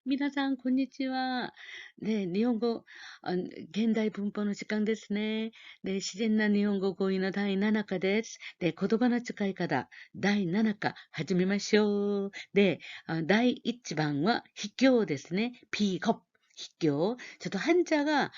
皆さん、こんにちは。ね、日本語、現代文法の時間ですね。で、自然な日本語講義の第7課です。で、言葉の使い方、第7課、始めましょう。で、第1番は、秘境ですね。픽업. 희교. 저도 한자가,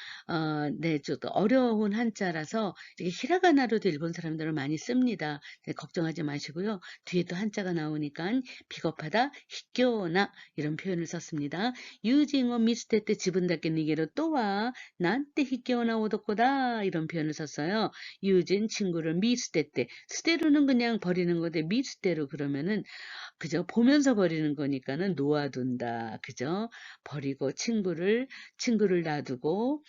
네, 저도 어려운 한자라서, 이게 히라가나로도 일본 사람들은 많이 씁니다. 네, 걱정하지 마시고요. 뒤에 또 한자가 나오니까, 비겁하다, 희교나, 이런 표현을 썼습니다. 유징어 미스테 때 지분 닦겠니게로 또 와. 난때 희껴나 오덕고다. 이런 표현을 썼어요. 유진 친구를 미스테 때. 스테로는 그냥 버리는 건데 미스테로 그러면은 그죠? 보면서 버리는 거니까는 놓아둔다. 그죠? 버리고 친구를 친구를 놔두고,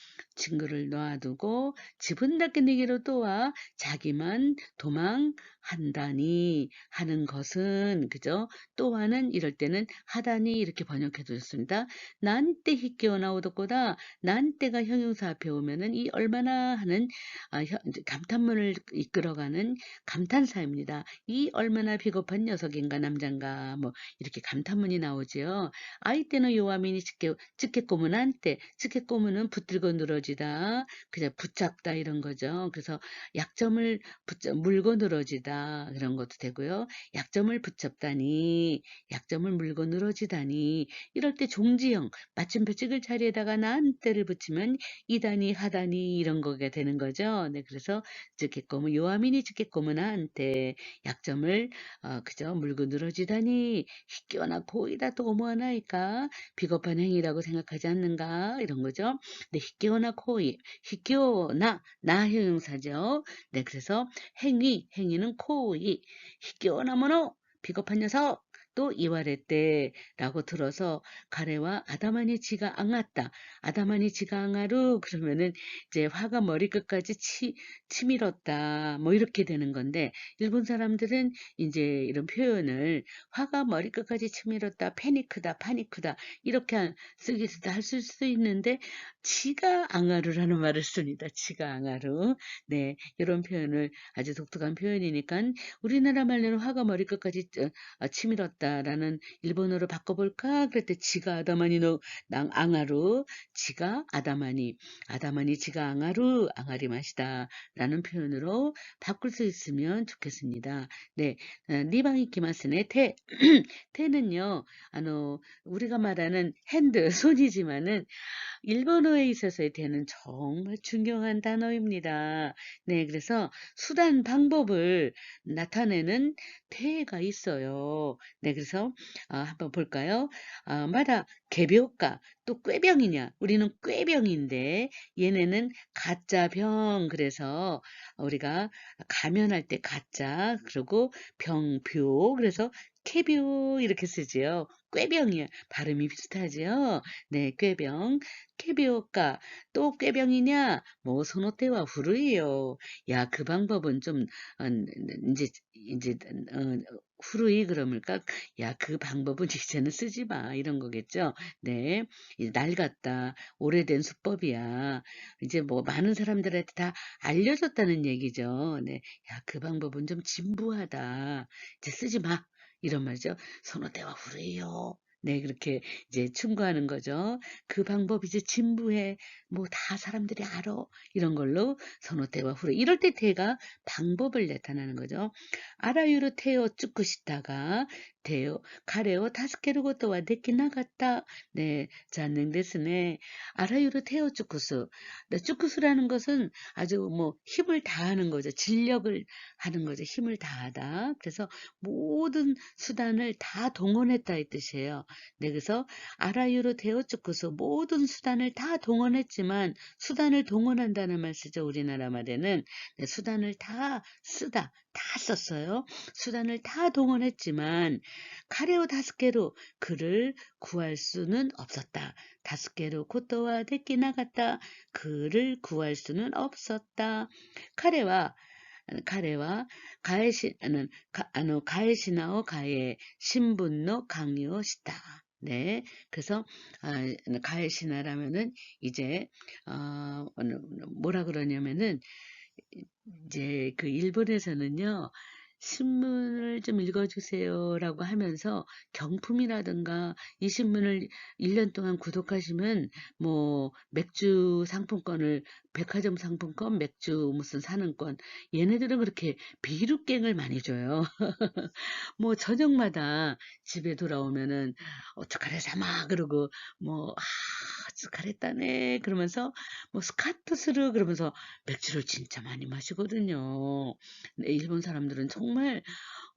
지분 닦은 얘기로 또 와. 자기만 도망한다니 하는 것은, 그죠? 또 와는 이럴 때는 하다니 이렇게 번역해 두셨습니다. 난때 히끼어 나오더꼬다. 난때가 형용사 앞에 오면은 이 얼마나 하는 감탄문을 이끌어가는 감탄사입니다. 이 얼마나 비겁한 녀석인가 남잔가 뭐 이렇게 감탄문이 나오지요. 아이 때는 요아미니 찌개꼬문 한때 찌개꼬문은 붙들고 늘어지다 그냥 붙잡다 이런 거죠. 그래서 약점을 물고 늘어지다 그런 것도 되고요. 약점을 붙잡다니 약점을 물고 늘어지다니 이럴 때 종지형 마침표 찍을 자리에다가 난때를 붙이면 이다니 하다니 이런 거가 되는 거죠. 네, 그래서 찌개꼬문 요아미니 찌개꼬문 한때 약점을 그저 물고 늘어지다니 희끼어나 고이다 또 오모하나이까 비겁한 행위라고 생각하지 않는가 이런 거죠. 네, 희끼어나 코이 희끼어나 나 형용사죠. 네, 그래서 행위는 코이 희끼어나 모노 비겁한 녀석 또 이와레떼라고 들어서 가래와 아다마니 지가 앙았다. 아다마니 지가 앙아루 그러면은 이제 화가 머리끝까지 치밀었다. 뭐 이렇게 되는 건데 일본 사람들은 이제 이런 표현을 화가 머리끝까지 치밀었다, 패니크다, 파니크다 이렇게 쓰기도 할 수 있는데 지가 앙하루라는 말을 씁니다. 지가 앙하루. 네, 이런 표현을 아주 독특한 표현이니까 우리나라 말로는 화가 머리끝까지 치밀었다라는 일본어로 바꿔볼까? 그랬더니 지가 아다마니 너 앙하루, 지가 아다마니 지가 앙하루, 앙하리 맛이다 라는 표현으로 바꿀 수 있으면 좋겠습니다. 네, 리방이 기마스네 테. 테는요, 우리가 말하는 핸드, 손이지만은 일본어에 있어서의 대는 정말 중요한 단어입니다. 네, 그래서 수단, 방법을 나타내는 태가 있어요. 네, 그래서 한번 볼까요? 마다 개별가 또 꾀병이냐? 우리는 꾀병인데 얘네는 가짜 병. 그래서 우리가 가면할 때 가짜 그리고 병표 그래서 캐뷰 이렇게 쓰지요. 꾀병이야. 발음이 비슷하지요. 네, 꾀병. 캐비오까 또 꾀병이냐? 뭐 소노테와 후루이요. 야, 그 방법은 좀 이제 후루이 그러니까 야, 그 방법은 이제는 쓰지 마 이런 거겠죠. 네, 이제 낡았다. 오래된 수법이야. 이제 뭐 많은 사람들한테 다 알려졌다는 얘기죠. 네, 야, 그 방법은 좀 진부하다. 이제 쓰지 마. 이런 말이죠. 소노테와 후루이요. 네, 그렇게 이제 충고하는 거죠. 그 방법 이제 진부해. 뭐 다 사람들이 알아. 이런 걸로 선호태와 후레. 이럴 때 태가 방법을 나타나는 거죠. 아라유로 태요 쭈고 싶다가 태요 가래요 다스케르 고토와 데키 나갔다. 네, 잔능 데스네. 아라유로 태요 쭈쿠수. 네, 쭈쿠수라는 것은 아주 뭐 힘을 다하는 거죠. 진력을 하는 거죠. 힘을 다하다. 그래서 모든 수단을 다 동원했다 이 뜻이에요. 네, 그래서 아라유로 데오츠쿠소 모든 수단을 다 동원했지만 수단을 동원한다는 말 쓰죠. 우리나라 말에는 네, 수단을 다 쓰다, 다 썼어요. 수단을 다 동원했지만 카레오 다스케로 그를 구할 수는 없었다. 다스케로 코토와 데키 나갔다. 그를 구할 수는 없었다. 카레와 가에시는 가에시나오 가에 신분노 강요 시다. 네, 그래서 가에시나라면은 이제 뭐라 그러냐면은 이제 그 일본에서는요 신문을 좀 읽어주세요라고 하면서 경품이라든가 이 신문을 1년 동안 구독하시면 뭐 맥주 상품권을 백화점 상품권, 맥주 무슨 사는권 얘네들은 그렇게 비루깽을 많이 줘요. 뭐 저녁마다 집에 돌아오면은 어떡하래 삼아 그러고 뭐 잘했다네 그러면서 뭐 스카투스르 그러면서 맥주를 진짜 많이 마시거든요. 네, 일본 사람들은 정말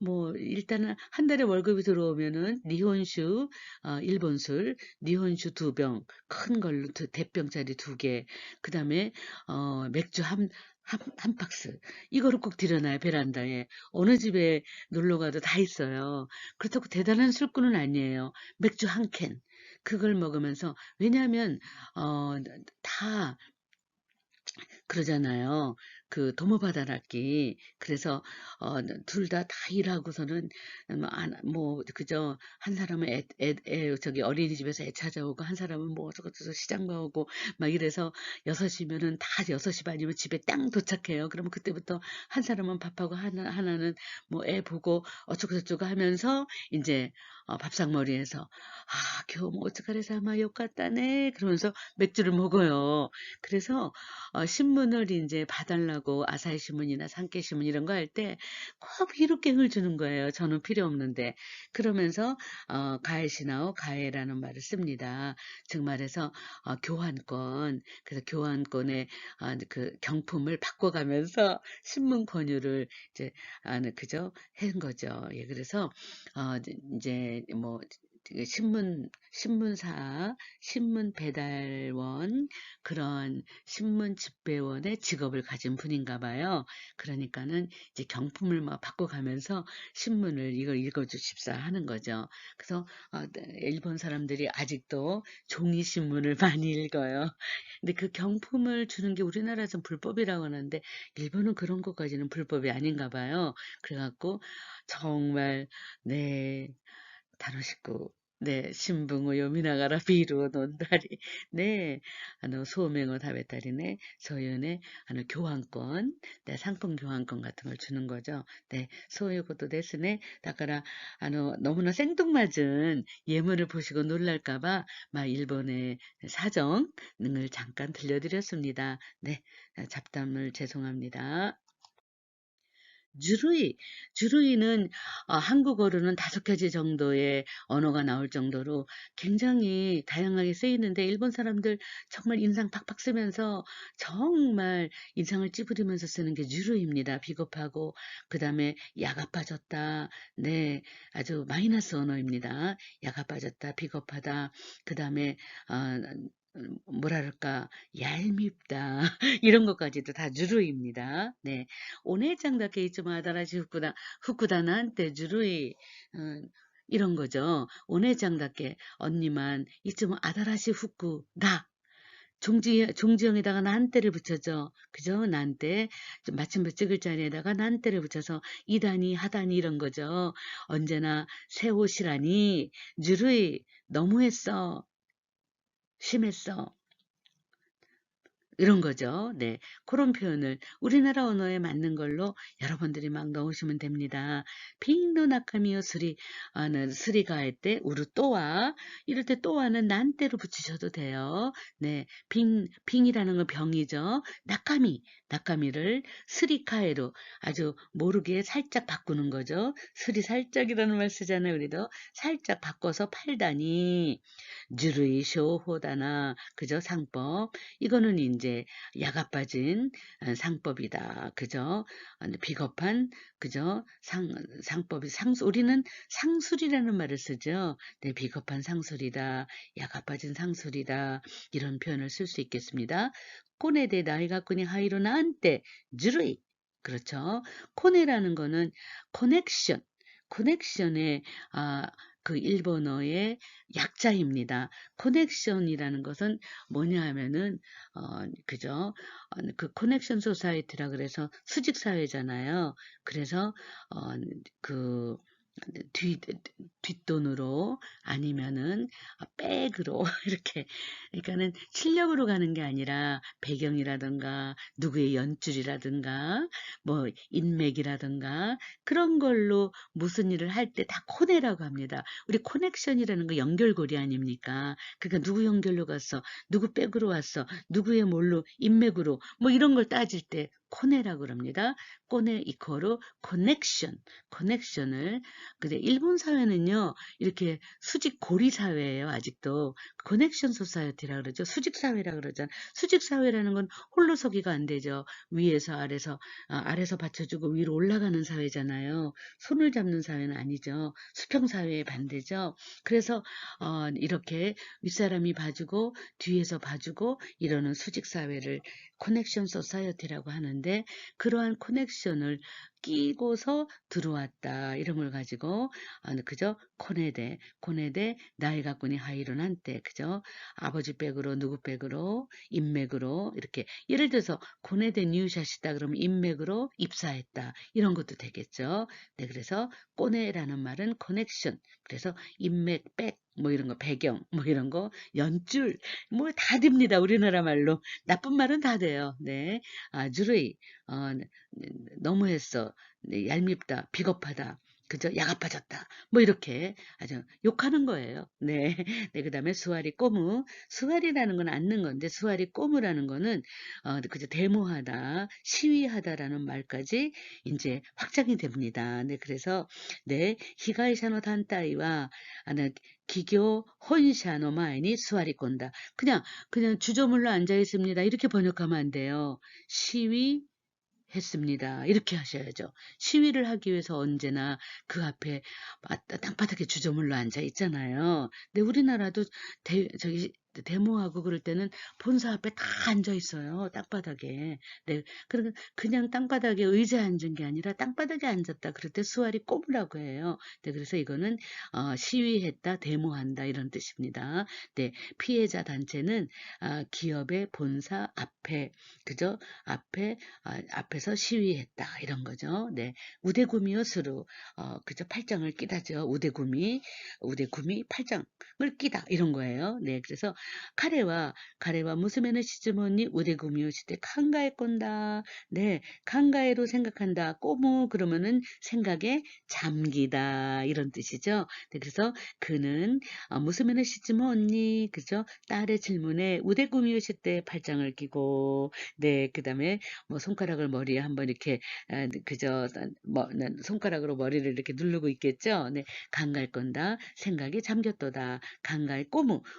뭐 일단은 한 달에 월급이 들어오면은 니혼슈 일본 술 니혼슈 2병 큰 걸로 대병짜리 2개 그다음에 맥주 한 박스 이거를 꼭 들여놔요 베란다에 어느 집에 놀러 가도 다 있어요. 그렇다고 대단한 술꾼은 아니에요. 맥주 한 캔. 그걸 먹으면서 왜냐하면 다 그러잖아요. 그 도모바다락기 그래서 둘 다 일하고서는 뭐 그저 한 사람은 저기 어린이집에서 애 찾아오고 한 사람은 뭐 저것저것 시장 가오고 막 이래서 6시면은 다 6시 반이면 집에 땅 도착해요. 그러면 그때부터 한 사람은 밥하고 하나는 뭐 애 보고 어쩌고 저쩌고 하면서 이제 밥상머리에서 겨우 뭐 어떡하래서 아마 욕 같다네 그러면서 맥주를 먹어요. 그래서 신문을 이제 봐달라고 아사히 신문이나 산케 신문 이런 거 할 때 꼭 비루깽을 주는 거예요. 저는 필요 없는데. 그러면서 가에시나오 가에라는 말을 씁니다. 즉 말해서 교환권. 그래서 교환권의 그 경품을 바꿔가면서 신문 권유를 이제 그죠? 한 거죠. 예, 그래서 이제 뭐 신문사, 신문 배달원, 그런 신문 집배원의 직업을 가진 분인가 봐요. 그러니까는 이제 경품을 막 바꿔가면서 신문을 이걸 읽어주십사 하는 거죠. 그래서 일본 사람들이 아직도 종이 신문을 많이 읽어요. 근데 그 경품을 주는 게 우리나라에서는 불법이라고 하는데 일본은 그런 것까지는 불법이 아닌가 봐요. 그래갖고 정말 네.楽しく、네, 신붕を 読みながら ビールを 飲んだり, 네, そうめんを食べたりね, そういうね, 교환권, 네, 상품 교환권 같은 걸 주는 거죠. 네, そういうことですね. だから, 너무나 생뚱맞은 예문을 보시고 놀랄까봐, 일본의 사정을 잠깐 들려드렸습니다. 네, 잡담을 죄송합니다. 주루이, 주루이는 한국어로는 5가지 정도의 언어가 나올 정도로 굉장히 다양하게 쓰이는데 일본 사람들 정말 인상 팍팍 쓰면서 정말 인상을 찌푸리면서 쓰는 게 주루이입니다. 비겁하고 그 다음에 야가 빠졌다. 네, 아주 마이너스 언어입니다. 야가 빠졌다. 비겁하다. 그 다음에 뭐랄까 얄밉다. 이런 것까지도 다 주루이입니다. 네. お姉ちゃんだけいつも新しい服だなんてずるい、 이런 거죠. お姉ちゃんだけ 언니만 이쯤 아다라시 후쿠다. 종지형에다가 난때를 붙여줘. 그죠? 난때. 마침표 찍을 자리에다가 난때를 붙여서 이다니, 하다니 이런 거죠. 언제나 새 옷이라니. 주르이, 너무했어. 심했어. 이런 거죠. 네. 그런 표현을 우리나라 언어에 맞는 걸로 여러분들이 막 넣으시면 됩니다. 빙노 나카미요 스리, 스리가 할 때, 우르 또와, 이럴 때 또와는 난때로 붙이셔도 돼요. 네. 빙이라는 건 병이죠. 나카미를 스리카에로 아주 모르게 살짝 바꾸는 거죠. 스리 살짝이라는 말 쓰잖아요. 우리도 살짝 바꿔서 팔다니. 주르이 쇼호다나. 그죠? 상법. 이거는 이제 야가 빠진 상법이다. 그죠? 비겁한 그죠? 상법이 우리는 상술이라는 말을 쓰죠. 네, 비겁한 상술이다. 야가 빠진 상술이다. 이런 표현을 쓸 수 있겠습니다. 코네데 나이가쿠니 하이로 나한테 주르이. 그렇죠? 코네라는 거는 커넥션의 그 일본어의 약자입니다. 커넥션이라는 것은 뭐냐 하면은 그죠? 그 커넥션 소사이티라 그래서 수직 사회잖아요. 그래서 그 뒷, 뒷돈으로 아니면은 백으로 이렇게 그러니까는 실력으로 가는 게 아니라 배경이라든가 누구의 연줄이라든가 뭐 인맥이라든가 그런 걸로 무슨 일을 할 때 다 코네라고 합니다. 우리 커넥션이라는 거 연결고리 아닙니까? 그러니까 누구 연결로 갔어? 누구 백으로 왔어? 누구의 뭘로 인맥으로 뭐 이런 걸 따질 때 코네라고 합니다. 코네 이코로 커넥션, 커넥션을 근데 일본 사회는요, 이렇게 수직 고리 사회예요, 아직도. 커넥션 소사이어티라 그러죠. 수직 사회라 그러죠. 수직 사회라는 건 홀로서기가 안 되죠. 위에서 아래서, 아래서 받쳐주고 위로 올라가는 사회잖아요. 손을 잡는 사회는 아니죠. 수평 사회의 반대죠. 그래서, 이렇게 윗사람이 봐주고, 뒤에서 봐주고, 이러는 수직 사회를 커넥션 소사이어티라고 하는데, 그러한 커넥션을 끼고서 들어왔다. 이런 걸 가지고, 그죠? 코네대, 나이 가꾸니 하이론 한때, 그죠? 아버지 백으로, 누구 백으로, 인맥으로, 이렇게. 예를 들어서, 코네대 뉴샷이다. 그러면 인맥으로 입사했다. 이런 것도 되겠죠? 네, 그래서, 코네라는 말은 커넥션. 그래서, 인맥, 백, 뭐 이런 거, 배경, 뭐 이런 거, 연줄, 뭐 다 됩니다. 우리나라 말로. 나쁜 말은 다 돼요. 네. 주르이, 너무했어. 네, 얄밉다, 비겁하다, 그죠? 야가빠졌다. 뭐 이렇게 아주 욕하는 거예요. 네. 네, 그다음에 수아리 꼬무. 수아리라는 건 앉는 건데 수아리 꼬무라는 거는 그죠? 데모하다, 시위하다라는 말까지 이제 확장이 됩니다. 네, 그래서 네, 히가이샤노 단타이와 기교 혼샤노 마에니 수아리 꼰다. 그냥 주저물러 앉아 있습니다. 이렇게 번역하면 안 돼요. 시위 했습니다. 이렇게 하셔야죠. 시위를 하기 위해서 언제나 그 앞에 땅바닥에 주저물러 앉아 있잖아요. 근데 우리나라도 저기 데모하고 그럴 때는 본사 앞에 다 앉아 있어요. 땅바닥에. 네, 그냥 땅바닥에 의자에 앉은 게 아니라 땅바닥에 앉았다. 그럴 때 수아리 꼽으라고 해요. 네, 그래서 이거는 시위했다, 데모한다 이런 뜻입니다. 네, 피해자 단체는 기업의 본사 앞에 그죠? 앞에서 시위했다 이런 거죠. 네, 우대구미요 스루 그죠? 팔짱을 끼다죠. 우대구미 팔짱을 끼다 이런 거예요. 네, 그래서 카레와 무스메의 시즈모니 우대구미요 시대 칸가에 꼰다. 네, 칸가에로 생각한다. 꼬무 그러면은 생각에 잠기다 이런 뜻이죠. 네, 그래서 그는 무스메의 시즈모니 그죠? 딸의 질문에 우대구미요 시대 팔짱을 끼고 네, 그다음에 뭐 손가락을 머리에 한번 이렇게 그저 뭐 손가락으로 머리를 이렇게 누르고 있겠죠. 네, 강갈 건다. 생각이 잠겼도다. 강갈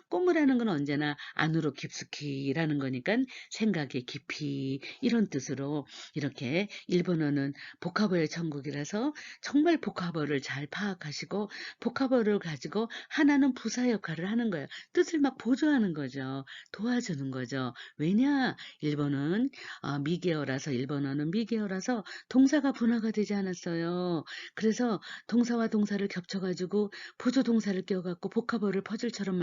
꼬무라는 건 언제나 안으로 깊숙이라는 거니까 생각의 깊이 이런 뜻으로 이렇게 일본어는 보카버의 천국이라서 정말 보카버를 잘 파악하시고 보카버를 가지고 하나는 부사 역할을 하는 거예요. 뜻을 막 보조하는 거죠. 도와주는 거죠. 왜냐? 일본어는 미개어라서 동사가 분화가 되지 않았어요. 그래서 동사와 동사를 겹쳐가지고 보조 동사를 껴갖고 보카버를 퍼즐처럼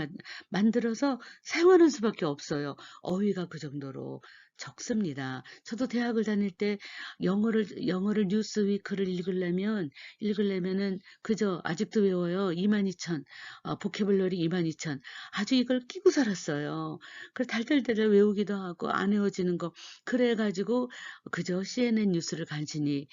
만들어서 사용하는 수밖에 없어요. 어휘가 그 정도로 적습니다. 저도 대학을 다닐 때 영어를 뉴스위크를 읽으려면은 그저 아직도 외워요. 22,000 보캐블러리 22,000 아주 이걸 끼고 살았어요. 그걸 달달달 외우기도 하고 안 외워지는 거 그래가지고 그저 CNN 뉴스를 간신히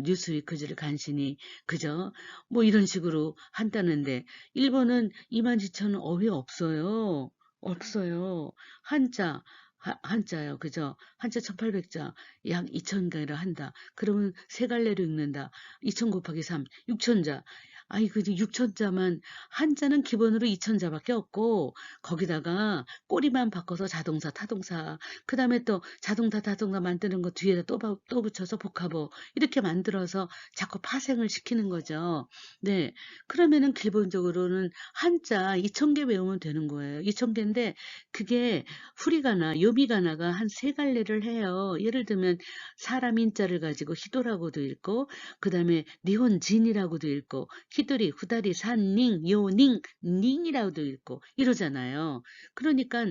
뉴스위크지를 간신히 그저 뭐 이런 식으로 한다는데 일본은 22,000 어휘 없어요. 없어요. 한자요. 그죠? 한자 1800자, 약 2000가를 한다. 그러면 세 갈래로 읽는다. 2000 곱하기 3, 6000자. 아이, 그 6000자만, 한자는 기본으로 2000자밖에 없고, 거기다가 꼬리만 바꿔서 자동사, 타동사, 그 다음에 또 자동사, 타동사 만드는 거 뒤에다 또 붙여서 복합어, 이렇게 만들어서 자꾸 파생을 시키는 거죠. 네. 그러면은 기본적으로는 한자 2000개 외우면 되는 거예요. 2000개인데, 그게 후리가나 요미가나가 한 세 갈래를 해요. 예를 들면 사람 인자를 가지고 히도라고도 읽고 그다음에 니혼진이라고도 읽고 히도리, 후다리, 산닝, 요닝, 닝이라고도 읽고 이러잖아요. 그러니까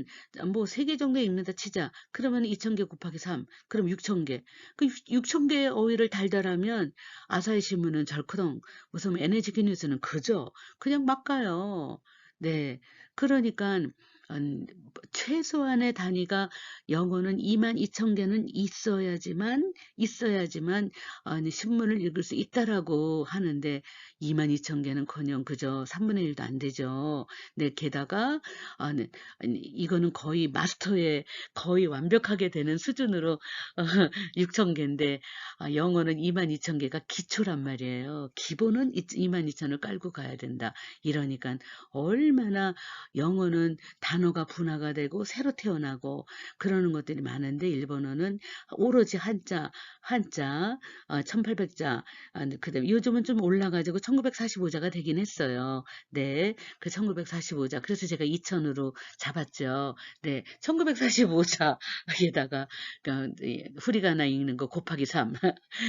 뭐 3개 정도 읽는다 치자. 그러면 2000개 곱하기 3. 그럼 6000개. 그 6000개의 어휘를 달달하면 아사히 신문은 절크덩, 무슨 NHK 뉴스는 그저 그냥 막 가요. 네. 그러니까 최소한의 단위가 영어는 22,000개는 있어야지만 신문을 읽을 수 있다라고 하는데 22,000개는커녕 그저 3분의 1도 안 되죠. 네, 게다가 네, 이거는 거의 마스터의 거의 완벽하게 되는 수준으로 6,000개인데 영어는 22,000개가 기초란 말이에요. 기본은 22,000을 깔고 가야 된다. 이러니까 얼마나 영어는 단어가 분화가 되고 새로 태어나고 그러는 것들이 많은데 일본어는 오로지 한자 1800자 그다음에 요즘은 좀 올라가지고 1945자가 되긴 했어요. 네, 그 1945자 그래서 제가 2000으로 잡았죠. 네, 1945자에다가 후리가나 읽는 거 곱하기 3.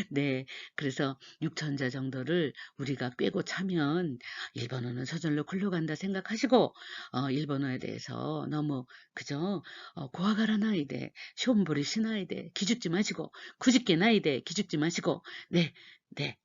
네, 그래서 6천자 정도를 우리가 꿰고 차면 일본어는 저절로 굴러간다 생각하시고 일본어에 대해서 너무 그죠? 고아가라 나이데 쇼음보리 시나이데 기죽지 마시고 구짓게 나이데 기죽지 마시고 네, 네,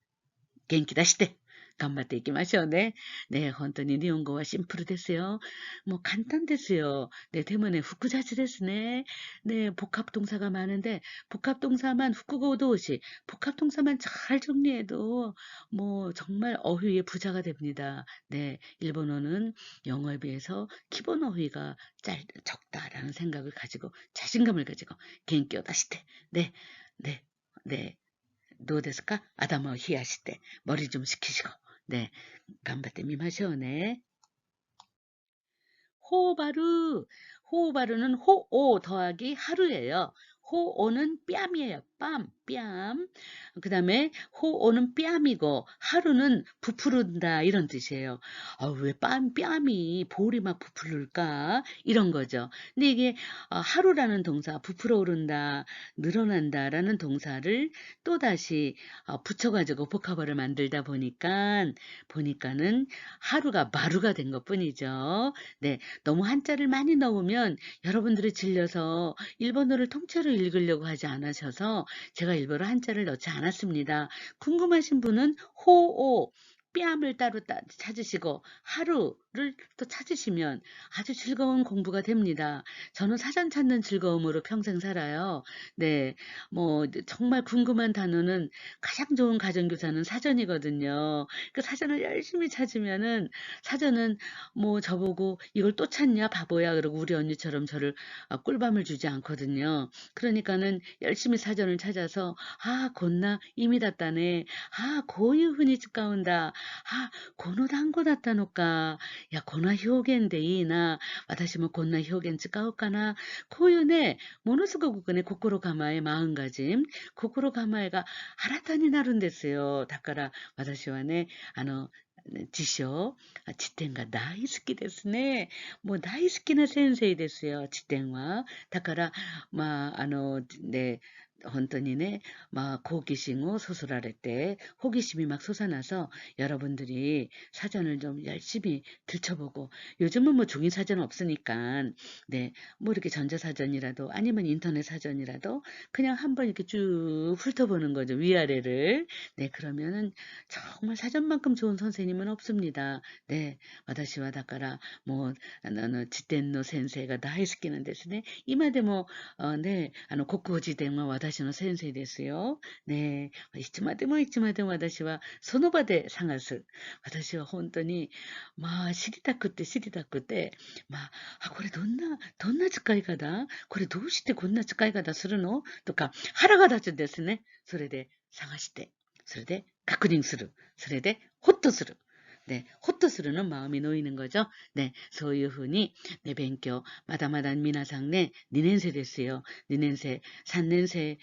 元気出して頑張っていきましょうね。ね、本当に日本語はシンプルですよ。もう簡単ですよ。네, 때문에複雑ですね. 네, 복합동사가 많은데 복합동사만 후쿠고도시, 복합동사만 잘 정리해도 뭐 정말 어휘의 부자가 됩니다. 네, 일본어는 영어에 비해서 기본 어휘가 적다라는 생각을 가지고 자신감을 가지고 元気を出して 네, 네, 네. どうですか? 아담을 히야시대 머리 좀 식히시고 네, 頑張ってみましょうね. 호바루, 호바루는 호오 더하기 하루예요. 호오는 뺨이에요. 뺨. 그 다음에 호오는 뺨이고 하루는 부풀은다 이런 뜻이에요. 왜 뺨이 볼이 막 부풀을까? 이런 거죠. 근데 이게 하루라는 동사, 부풀어 오른다, 늘어난다라는 동사를 또다시 붙여가지고 복합어를 만들다 보니까는 하루가 마루가 된 것뿐이죠. 네, 너무 한자를 많이 넣으면 여러분들이 질려서 일본어를 통째로 읽으려고 하지 않으셔서 제가 일부러 한자를 넣지 않았습니다. 궁금하신 분은 호오, 뺨을 따로 찾으시고 하루를 또 찾으시면 아주 즐거운 공부가 됩니다. 저는 사전 찾는 즐거움으로 평생 살아요. 네, 뭐 정말 궁금한 단어는 가장 좋은 가정교사는 사전이거든요. 그 사전을 열심히 찾으면은 사전은 뭐 저보고 이걸 또 찾냐 바보야 그러고 우리 언니처럼 저를 꿀밤을 주지 않거든요. 그러니까는 열심히 사전을 찾아서 곤나 이미 닿다네. 고유훈이使うんだ. この単語だったのか. 야, こんな表現でいいな. 私もこんな表現使おうかな. こういうね、ものすごくね、心構え、마음가짐, 心構えが新たになるんですよ。だから私はね、辞書、辞典が大好きですね。もう大好きな先生ですよ、辞典は。だから、ね、本当にね,好奇心をそそられて, 호기심이 막 솟아나서 여러분들이 사전을 좀 열심히 들춰보고, 요즘은 뭐 종이 사전 없으니까, 네, 뭐 이렇게 전자사전이라도 아니면 인터넷 사전이라도 그냥 한번 이렇게 쭉 훑어보는 거죠, 위아래를. 네, 그러면은 정말 사전만큼 좋은 선생님은 없습니다. 네, 私はだからもう、辞典の先生が大好きなんですね。今でも、ね、国語辞典は私の先生ですよ。ね、いつまでも私はその場で探す。私は本当に、知りたくて、これどんな使い方これどうしてこんな使い方するのとか、腹が立つんですね。それで探して、それで確認する。それで、네, 호토스르는 마음이 놓이는 거죠. 네, そういうふうに, 네, 勉強、まだまだ皆さんね、2年生ですよ。2年生、3年生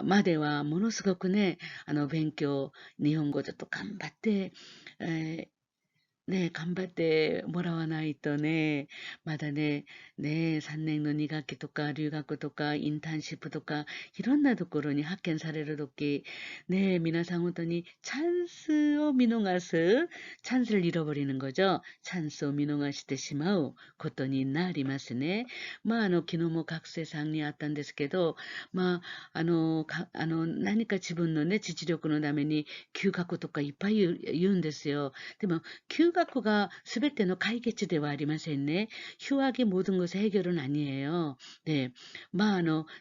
まではものすごくね、勉強、日本語ちょっと頑張って、ね、頑張ってもらわないとね、まだね、3年の2学期とか留学とかインターンシップとかいろんなところに派遣されるとき、네、 皆さん本当にチャンスを見逃す、チャンス를잃어버리는 거죠。 チャンスを見逃してしまうことになりますね。昨日も学生さんに会ったんですけど、何か自分のね、実力のために休学とかいっぱい言うんですよ。でも、休学が全ての解決ではありませんね。휴학이 모든 것의 해결은 아니에요. 네.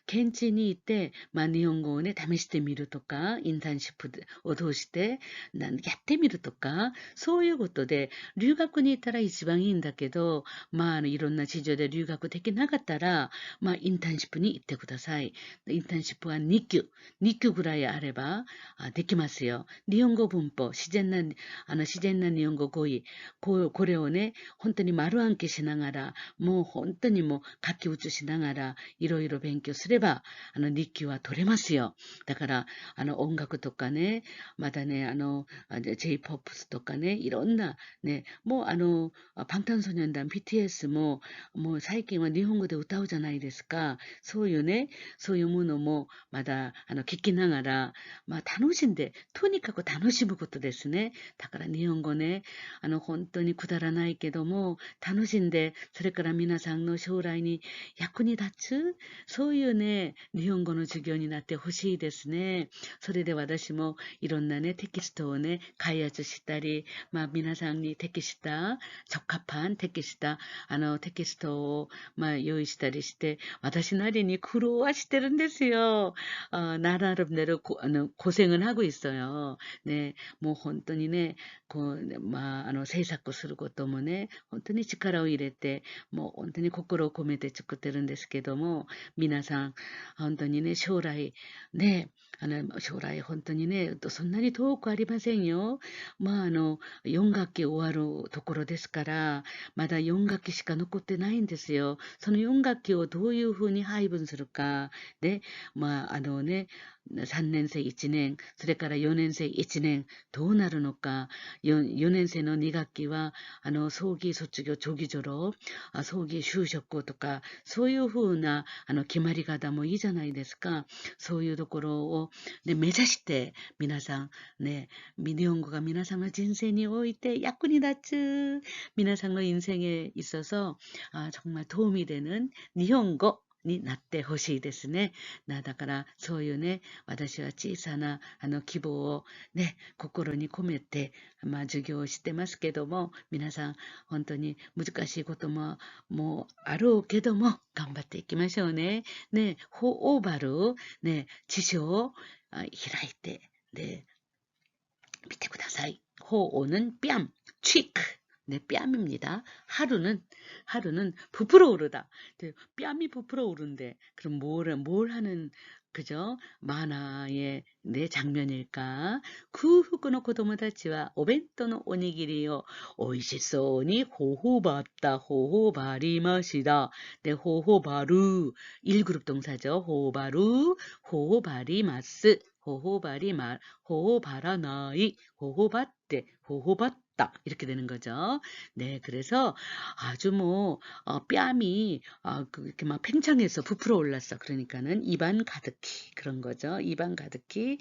現地にいて、日本語をね、試してみるとか、インターンシップを通して、やってみるとか、そういうことで、留学に行ったら一番いいんだけど、いろんな事情で留学できなかったら、インターンシップに行ってください。インターンシップは2級ぐらいあれば、できますよ。日本語文法、自然な日本語語彙、これをね、本当に丸暗記しながら、もう本当にもう書き写しながら、いろいろ勉強すれば、日級は取れますよ。だから、音楽とかね、またね、J-POP とかね、いろんな、ね、もう방탄소년단 BTS も、もう最近は日本語で歌うじゃないですか。そういうね、そういうものも、まだ、聞きながら、楽しんで、とにかく楽しむことですね。だから日本語ね、本当にくだらないけども、楽しんで、それから皆さんの将来に役に立つ、そういうね、日本語の授業になってほしいですね。それで私もいろんなね、テキストをね、開発したり、皆さんに適した적합한テキスト、テキストを、用意したりして、私なりに苦労はしてるんですよ。나름대로 고생을 하고 있어요. 네, もう本当にね、制作することもね、本当に力を入れて、もう本当に心を込めて作ってるんですけども、皆さん、本当にね、将来、ね、将来本当にね、そんなに遠くありませんよ。4学期終わるところですから、まだ4学期しか残ってないんですよ。その4学期をどういうふうに配分するか。で、3年生1年、それから4年生1年、どうなるのか。4年生の2学期は、早期卒業、長期졸업、早期就職とか、そういうふうな、決まり方もいいじゃないですか。そういうところを、ね、目指して、皆さん、ね、日本語が皆さんの人生において役に立つ、皆さんの인생에 있어서 정말 도움이 되는日本語になってほしいですね。だから、そういうね、私は小さな、希望をね、心に込めて、授業をしてますけども、皆さん、本当に難しいことも、もうあろうけども、頑張っていきましょうね。ね、オーバル、ね、辞書を開いて、で、見てください。호오는 뺨, cheek. 네, 뺨입니다. 하루는 부풀어 오르다. 뺨이 부풀어 오른데, 그럼 뭘 하는, 그죠? 만화의 네 장면일까? 후쿠노 고도모다치와 오벤토노 오니기리요. 오이시소니 호호바다 호호바리마시다. 네, 호호바루. 1그룹 동사죠. 호호바루, 호호바리마스. 호호바라나이, 호호바떼, 호호바따 이렇게 되는 거죠. 네, 그래서 아주 뺨이 이렇게 막 팽창해서 부풀어 올랐어. 그러니까는 입안 가득히 그런 거죠. 입안 가득히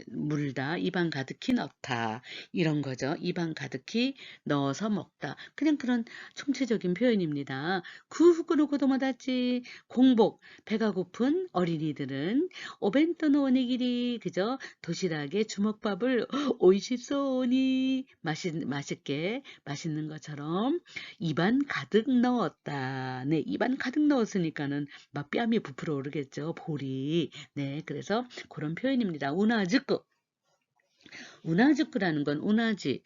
물다, 입안 가득히 넣다 이런 거죠. 입안 가득히 넣어서 먹다. 그냥 그런 총체적인 표현입니다. 구후구노 고도모다치 공복, 배가 고픈 어린이들은 오벤토노 오니기리 그죠? 도시락에 주먹밥을 오이시소니 맛있게 맛있는 것처럼 입안 가득 넣었다. 네, 입안 가득 넣었으니까는 막 뺨이 부풀어 오르겠죠. 볼이. 네, 그래서 그런 표현입니다. 우나즈쿠. 우나즈쿠라는 건 우나지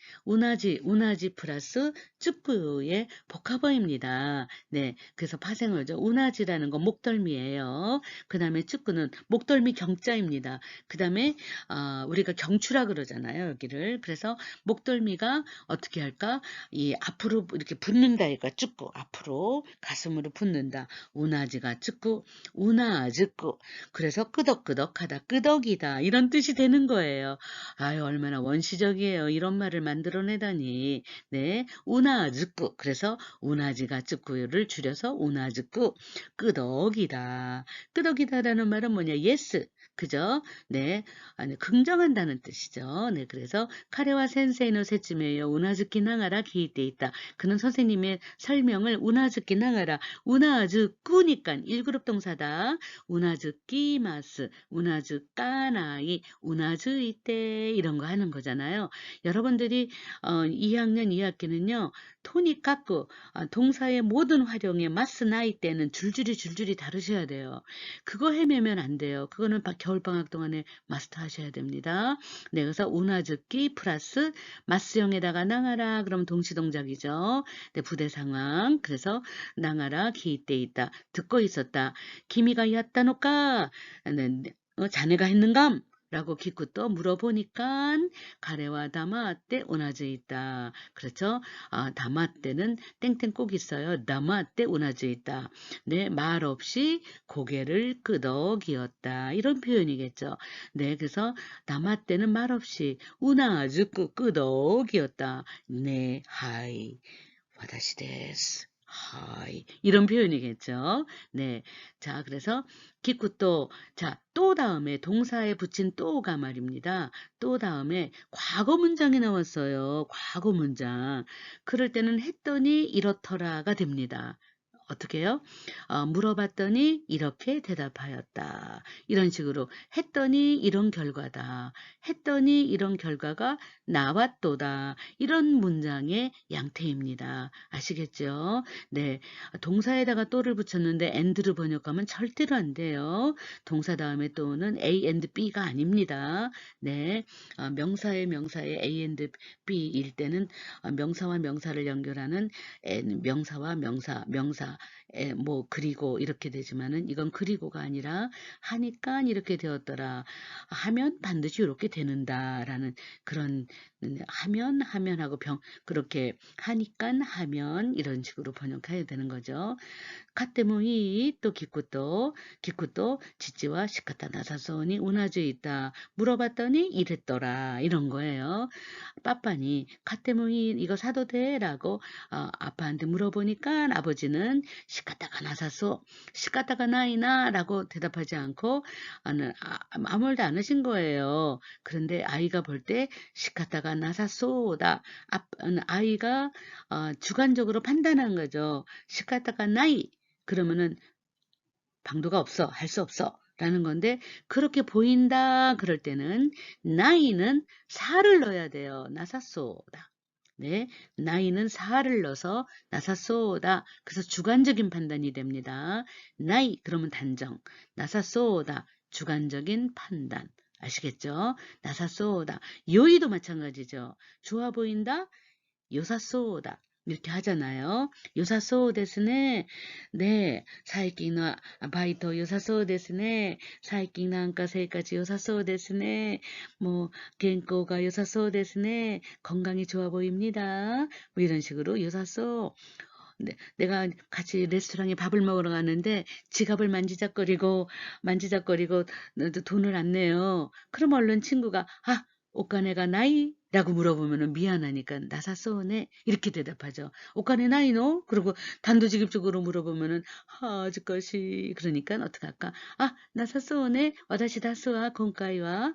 플러스 쭈꾸의 복합어입니다. 네, 그래서 파생어죠. 우나지라는 건 목덜미예요. 그 다음에 쭈꾸는 목덜미 경자입니다. 그 다음에 우리가 경추라 그러잖아요. 여기를. 그래서 목덜미가 어떻게 할까? 이 앞으로 이렇게 붙는다. 이거 쭈꾸 앞으로 가슴으로 붙는다. 우나지가 쭈꾸, 우나즈꾸. 그래서 끄덕끄덕하다, 끄덕이다 이런 뜻이 되는 거예요. 아유 얼마나 얼마나 원시적이에요. 이런 말을 만들어내다니. 네, 우나즈꾸. 그래서 우나지가 쯔꾸를 줄여서 우나즈꾸. 끄덕이다. 끄덕이다라는 말은 뭐냐? yes. 그죠? 네, 아니, 긍정한다는 뜻이죠. 네, 그래서 카레와 센세이노 세츠메요 우나즈키 나가라 기이때 있다. 그는 선생님의 설명을 우나즈키 나가라. 우나즈꾸니까 1그룹 동사다. 우나즈끼마스, 우나즈까나이, 우나즈이때 이런 거 하는 거잖아요. 여러분들이 2학년 2학기는요. 토니 깎고 동사의 모든 활용에 마스 나이 때는 줄줄이 다루셔야 돼요. 그거 헤매면 안 돼요. 그거는 겨울방학 동안에 마스터 하셔야 됩니다. 네, 그래서 우나즈끼 플러스 마스형에다가 낭하라 그러면 동시동작이죠. 네, 부대 상황. 그래서 낭하라 기이때 있다. 듣고 있었다. 기미가 였다노까? 자네가 했는감? 라고 기쿠또 물어보니까 가래와 다마때 오나즈 있다. 그렇죠? 다마때는 땡땡 꼭 있어요. 다마때 오나즈 있다. 네, 말 없이 고개를 끄덕이었다. 이런 표현이겠죠. 네, 그래서 다마때는 말 없이 우나즈 끄덕이었다. 네, 하이. 와다시 데스. 하이. 이런 표현이겠죠. 네. 자, 그래서 기쿠또. 자, 또 다음에 동사에 붙인 또가 말입니다. 또 다음에 과거 문장이 나왔어요. 과거 문장. 그럴 때는 했더니 이렇더라가 됩니다. 어떻게 해요? 물어봤더니 이렇게 대답하였다. 이런 식으로 했더니 이런 결과다. 했더니 이런 결과가 나왔도다. 이런 문장의 양태입니다. 아시겠죠? 네, 동사에다가 또를 붙였는데 and를 번역하면 절대로 안 돼요. 동사 다음에 또는 A and B가 아닙니다. 네, 명사의 A and B일 때는 명사와 명사를 연결하는 명사와 명사 뭐 그리고 이렇게 되지만은 이건 그리고가 아니라 하니까 이렇게 되었더라. 하면 반드시 이렇게 되는다라는 그런 하면하고 그렇게 하니까 하면 이런 식으로 번역해야 되는 거죠. 카테모이 또 기쿠또 지찌와 시카타 나사소니 우나주 있다. 물어봤더니 이랬더라. 이런 거예요. 빠빠니 카테모이 이거 사도 돼? 라고 아빠한테 물어보니까 아버지는 시카타가 나사소 시카타가 나이나 라고 대답하지 않고 아무 말도 안 하신 거예요. 그런데 아이가 볼 때 시카타가 나사소다. 아이가 주관적으로 판단한 거죠. 시카타가 나이 그러면은 방도가 없어, 할 수 없어 라는 건데 그렇게 보인다 그럴 때는 나이는 사를 넣어야 돼요. 나사소다. 네, 나이는 사를 넣어서 나사소다. 그래서 주관적인 판단이 됩니다. 나이 그러면 단정, 나사소다 주관적인 판단. 아시겠죠? 나사소다. 요이도 마찬가지죠. 좋아 보인다. 요사소다. 이렇게 하잖아요. 요사소 데스네. 네. 사이킹나 바이토 요사소 데스네. 사이킹 난가 세까지 요사소 데스네. 뭐健康가 요사소 데스네. 건강이 좋아 보입니다. 뭐 이런 식으로 요사소. 네, 내가 같이 레스토랑에 밥을 먹으러 갔는데 지갑을 만지작거리고 돈을 안 내요. 그럼 얼른 친구가 오카네가 나이? 라고 물어보면 미안하니까 나사소네 이렇게 대답하죠. 오카네 나이노? 그리고 단도직입적으로 물어보면은 아직까지 그러니까 어떡할까? 나사소네 와다시 다스와 건가이와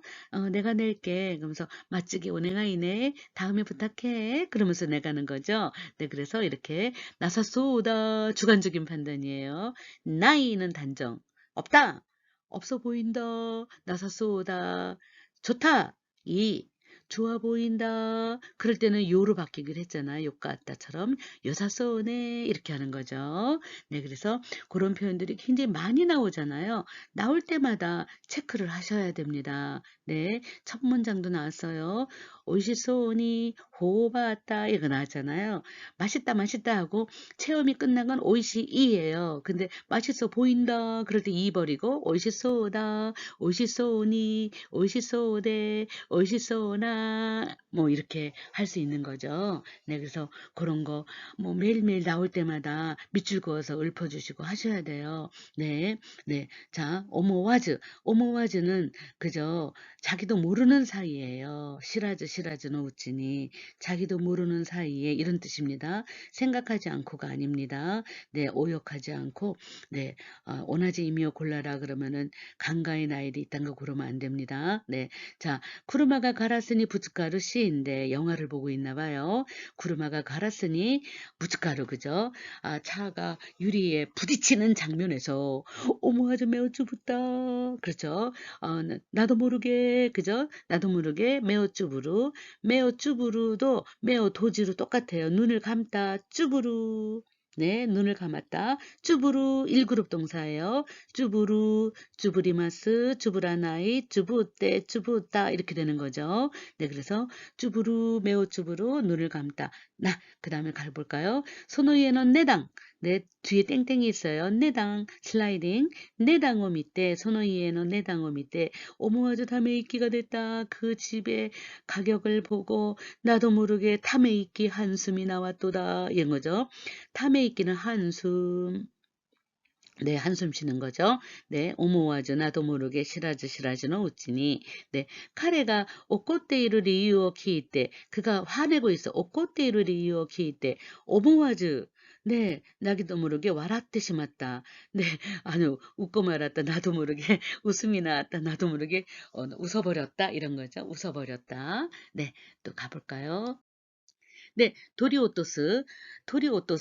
내가 낼게. 그러면서 맛지게 오네가이네 다음에 부탁해. 그러면서 내가는 거죠. 네, 그래서 이렇게 나사소다 주관적인 판단이에요. 나이는 단정 없다. 없어 보인다. 나사소다 좋다. 좋아 보인다. 그럴 때는 요로 바뀌기로 했잖아요. 요까따처럼 요사소네 이렇게 하는 거죠. 네, 그래서 그런 표현들이 굉장히 많이 나오잖아요. 나올 때마다 체크를 하셔야 됩니다. 네, 첫 문장도 나왔어요. 오이시소니 호바타 이거 나왔잖아요. 맛있다 맛있다 하고 체험이 끝난 건 오이시이예요. 근데 맛있어 보인다 그럴 때 이 버리고 오이시소다 오이시소니 오이시소데 오이시소나 뭐 이렇게 할 수 있는 거죠. 네, 그래서 그런 거 뭐 매일매일 나올 때마다 밑줄 그어서 읊어주시고 하셔야 돼요. 네, 네. 자, 오모와즈는 그저 자기도 모르는 사이에요. 시라즈 노우치니 자기도 모르는 사이에 이런 뜻입니다. 생각하지 않고가 아닙니다. 네, 오역하지 않고 네, 오나지 이미오 골라라 그러면은 강가의 나이도 있다는 거 그러면 안 됩니다. 네, 자, 쿠르마가 갈았으니 부츠카루 시인데 영화를 보고 있나 봐요. 쿠르마가 갈았으니 부츠카루 그죠? 차가 유리에 부딪히는 장면에서 어머 아주 매우 쭈붓다. 그렇죠? 나도 모르게 그죠? 나도 모르게 매우 쭈부루 매우 쭈부루도 매우 도지로 똑같아요. 눈을 감다 쭈부루 네, 눈을 감았다. 쭈부루 1그룹 동사예요. 쭈부루, 쭈부리마스, 쭈부라나이, 쭈부떼, 쭈부따 이렇게 되는 거죠. 네, 그래서 쭈부루, 매우 쭈부루, 눈을 감다. 그 다음에 가볼까요? 소노이에는 내당. 네, 뒤에 땡땡이 있어요. 내당, 슬라이딩. 내당오 밑에, 소노이에는 내당오 밑에, 어머 아주 탐에 있기가 됐다. 그 집의 가격을 보고 나도 모르게 탐에 있기 한숨이 나왔도다. 이런 거죠. 탐에 있기는 한숨. 네, 한숨 쉬는 거죠. 네, 오모와즈 나도 모르게 시라즈는 우찌니. 네, 카레가 오코테이를 이유어 키이때 그가 화내고 있어. 오코테이를 이유어 키이때 오모와즈 네, 나기도 모르게 와라tte 시맞다. 네, 아니 웃고 말았다. 나도 모르게 웃음이 나왔다. 나도 모르게 웃어버렸다. 이런 거죠. 웃어버렸다. 네, 또 가볼까요? 네,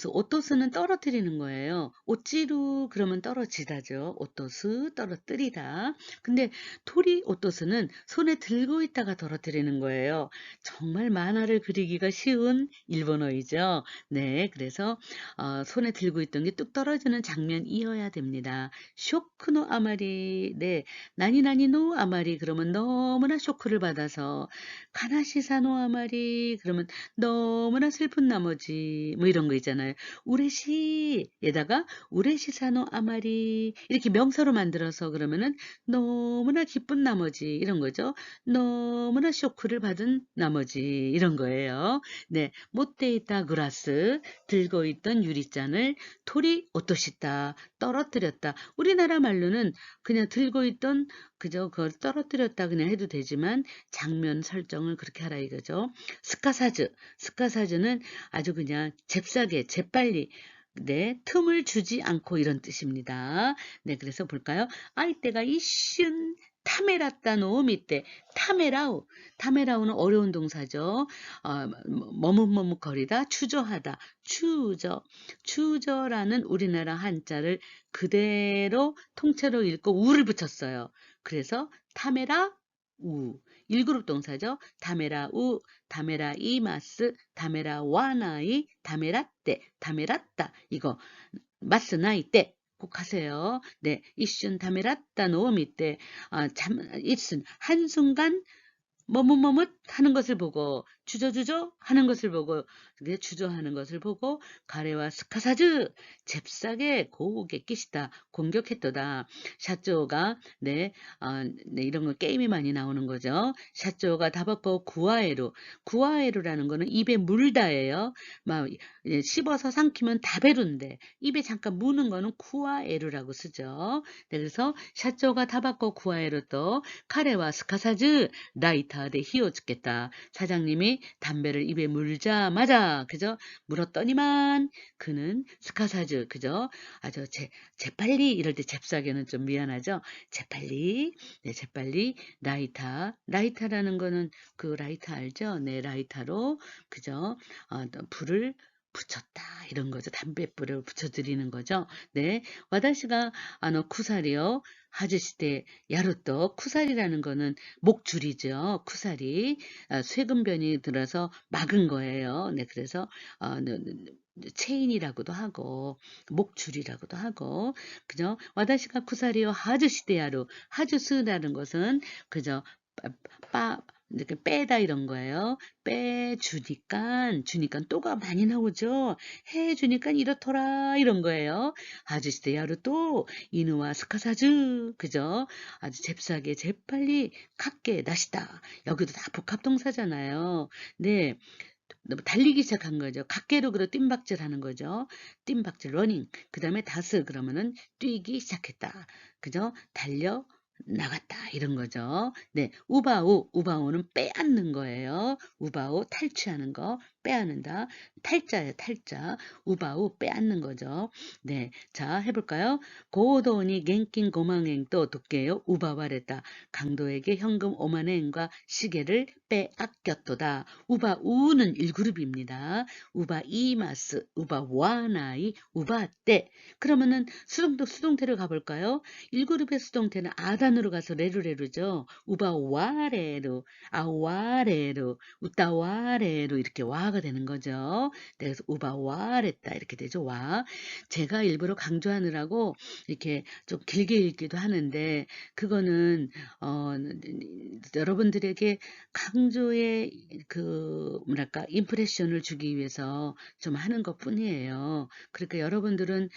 오토스는 떨어뜨리는 거예요. 오찌루 그러면 떨어지다죠. 오토스 떨어뜨리다. 근데 오토스는 손에 들고 있다가 떨어뜨리는 거예요. 정말 만화를 그리기가 쉬운 일본어이죠. 네, 그래서 손에 들고 있던 게 뚝 떨어지는 장면이어야 됩니다. 쇼크노 아마리, 네, 나니나니노 아마리 그러면 너무나 쇼크를 받아서 가나시사노 아마리 그러면 너무나 슬픈 나머지 뭐 이런 거 있잖아요. 우레시에다가 우레시사노 아마리 이렇게 명사로 만들어서 그러면은 너무나 기쁜 나머지 이런 거죠. 너무나 쇼크를 받은 나머지 이런 거예요. 네, 못데이타 그라스 들고 있던 유리잔을 토리 오토시다 떨어뜨렸다. 우리나라 말로는 그냥 들고 있던 그저 그걸 떨어뜨렸다 그냥 해도 되지만 장면 설정을 그렇게 하라 이거죠. 스카사즈는 아주 그냥 잽싸게, 재빨리, 네, 틈을 주지 않고 이런 뜻입니다. 네, 그래서 볼까요? 아이때가 이슌 타메라따 노 밑에 타메라우는 어려운 동사죠. 머뭇머뭇거리다, 추저하다, 추저라는 우리나라 한자를 그대로 통째로 읽고 우를 붙였어요. 그래서 타메라 우 1그룹 동사죠. 타메라우, 타메라이마스, 타메라와나이, 타메라따 이거 마스나이 때 꼭 하세요. 네, 이슌 타메라따 노미 때 이슨 한순간 머뭇머뭇 하는 것을 보고 주저주저 하는 것을 보고 주저하는 것을 보고 가레와 스카사즈 잽싸게 고우게 끼시다 공격했도다. 샤쪼가 네, 네 이런 거 게임이 많이 나오는 거죠. 샤쪼가 다바코 구아에루라는 거는 입에 물다예요. 막 씹어서 삼키면 다베루인데 입에 잠깐 무는 거는 구아에루라고 쓰죠. 네, 그래서 샤쪼가 다바코 구아에루 또 카레와 스카사즈 라이터에 히오 죽겠다. 사장님이 담배를 입에 물자마자 그죠? 물었더니만 그는 스카사즈 그죠? 아주 재빨리 이럴 때 잽싸게는 좀 미안하죠. 재빨리 라이터라는 거는 그 라이터 알죠? 네, 라이터로 그죠? 불을 붙였다 이런 거죠. 담뱃불을 붙여드리는 거죠. 네, 와다시가 쿠사리요 하즈시대 야루또 쿠사리라는 거는 목줄이죠. 쿠사리 쇠근변이 들어서 막은 거예요. 네, 그래서 체인이라고도 하고 목줄이라고도 하고 그죠? 와다시가 쿠사리요 하즈시대야루 하즈스라는 것은 그죠? 이렇게 빼다 이런 거예요. 주니까 또가 많이 나오죠. 해주니까 이렇더라 이런 거예요. 아주시대 야루 또 이누와 스카사주 그죠? 아주 잽싸게 재빨리 갖게 나시다. 여기도 다 복합동사잖아요. 네. 달리기 시작한 거죠. 각계로 그려 뜀박질 하는 거죠. 뜀박질 러닝. 그 다음에 다스 그러면은 뛰기 시작했다. 그죠? 달려 나갔다 이런 거죠. 네, 우바우는 빼앗는 거예요. 우바우 탈취하는 거, 빼앗는다. 탈자예요, 탈자. 우바우 빼앗는 거죠. 네, 자 해볼까요? 고도니 겐킨 고망행 또 돕게요. 우바와랬다. 강도에게 현금 5만엔과 시계를 빼앗겼도다. 우바우는 1그룹입니다. 우바이마스, 우바와나이, 우바떼. 그러면은 수동태로 가볼까요? 1그룹의 수동태는 아단으로 가서 레루레루죠. 우바와레루, 아와레루, 우따와레루 이렇게 와가 되는 거죠. 네, 그래서 우바와랬다 이렇게 되죠. 와. 제가 일부러 강조하느라고 이렇게 좀 길게 읽기도 하는데 그거는 여러분들에게 강조의 뭐랄까 임프레션을 주기 위해서 좀 하는 것뿐이에요. 그러니까 여러분들은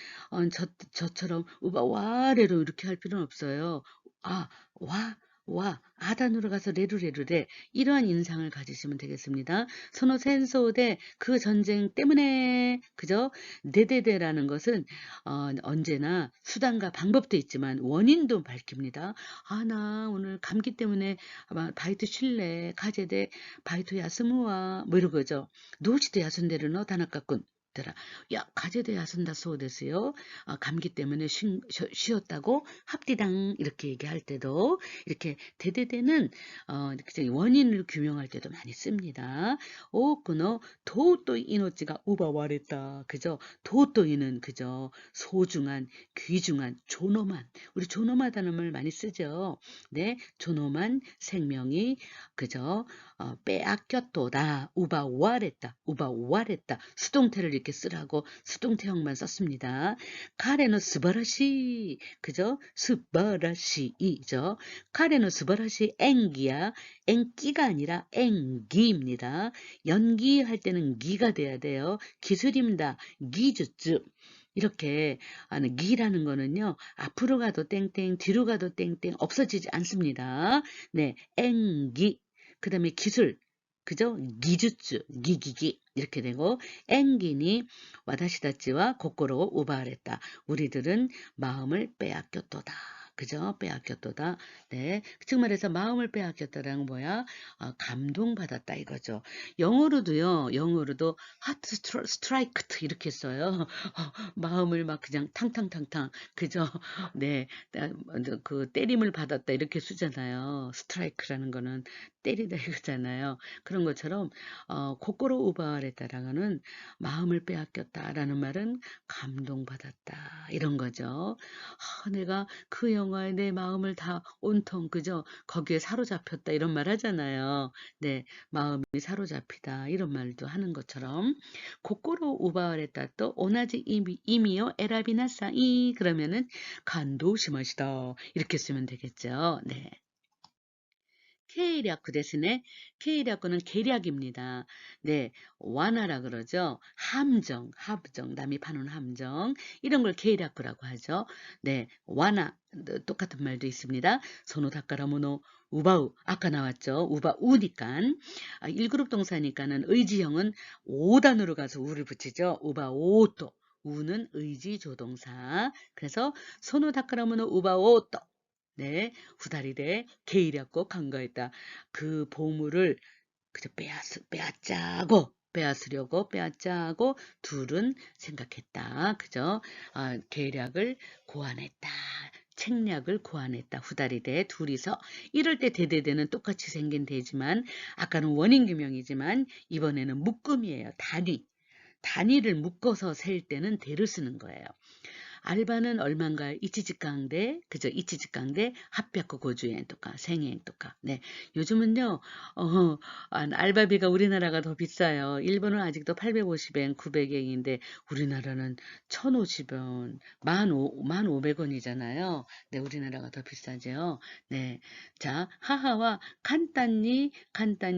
저처럼 우바와레로 이렇게 할 필요는 없어요. 아, 아단으로 가서 레루레루레 이러한 인상을 가지시면 되겠습니다. 선호센소대 그 전쟁 때문에 그죠? 네데데라는 것은 언제나 수단과 방법도 있지만 원인도 밝힙니다. 아, 나 오늘 감기 때문에 아마 바이트 쉴래 가제대 바이트 야스무와 뭐 이런 거죠. 노시대 야순데를 너 다나까꾼 야, 가제대 야순다 소데스요. 감기 때문에 쉬었다고 합디당 이렇게 얘기할 때도 이렇게 대대대는 원인을 규명할 때도 많이 씁니다. 오쿠노 도또 이노치가 우바와랬다. 그죠? 도또이는 그죠? 소중한, 귀중한, 존엄한 우리 존엄하다는 말 많이 쓰죠. 네, 존엄한 생명이 그죠? 빼앗겼도다. 우바와랬다. 수동태를 이렇게 쓰라고 수동태형만 썼습니다. 카레노 스바라시 그죠? 스바라시이죠. 카레노 스바라시 앵기야. 앵기가 아니라 앵기입니다. 연기할 때는 기가 돼야 돼요. 기술입니다. 기주츠. 이렇게 기라는 거는요. 앞으로 가도 땡땡 뒤로 가도 땡땡 없어지지 않습니다. 네, 앵기 그 다음에 기술 그죠? 기주츠 기기기 이렇게 되고 앵기니 와다시다치와 고코로 우바했다. 우리들은 마음을 빼앗겼도다. 그죠? 빼앗겼도다. 네. 즉 말해서 마음을 빼앗겼다라는 뭐야? 감동받았다 이거죠. 영어로도 하트 스트라이크트 이렇게 써요. 마음을 막 그냥 탕탕탕탕. 그죠? 네. 그 때림을 받았다 이렇게 쓰잖아요. 스트라이크라는 거는 때리다 이거잖아요. 그런 것처럼 고꼬로 우바했다라는 마음을 빼앗겼다라는 말은 감동받았다 이런 거죠. 내가 그 영화에 내 마음을 다 온통 그죠? 거기에 사로잡혔다 이런 말 하잖아요. 네, 마음이 사로잡히다 이런 말도 하는 것처럼 고꼬로 우바했다 또 오나지 이미요 에라비나사이 그러면은 간도시마시다 이렇게 쓰면 되겠죠. 네. 케이략 대신에 케이략은 계략입니다. 네, 완화라 그러죠. 함정, 남이 파는 함정 이런 걸 케이략이라고 하죠. 네, 완화 똑같은 말도 있습니다. 소노 다카라모노 우바우 아까 나왔죠. 우바우니까 1그룹 동사니까는 의지형은 5단으로 가서 우를 붙이죠. 우바오또 우는 의지 조동사. 그래서 소노 다카라모노 우바오또 네, 후다리대 게이랴고 간거했다. 그 보물을 그저 빼앗으려고 둘은 생각했다. 그죠? 계략을 고안했다. 책략을 고안했다. 후다리대 둘이서 이럴 때 대대대는 똑같이 생긴 대지만 아까는 원인규명이지만 이번에는 묶음이에요. 단위를 묶어서 셀 때는 대를 쓰는 거예요. 알바는 얼만가 이치직강대, 그죠? 이치직강대 합격고 고주행 또까 생행 또까. 네, 요즘은요, 알바비가 우리나라가 더 비싸요. 일본은 아직도 850엔, 900엔인데 우리나라는 1,050원, 1,500원이잖아요. 네, 우리나라가 더 비싸죠. 네, 자, 하하와 간단히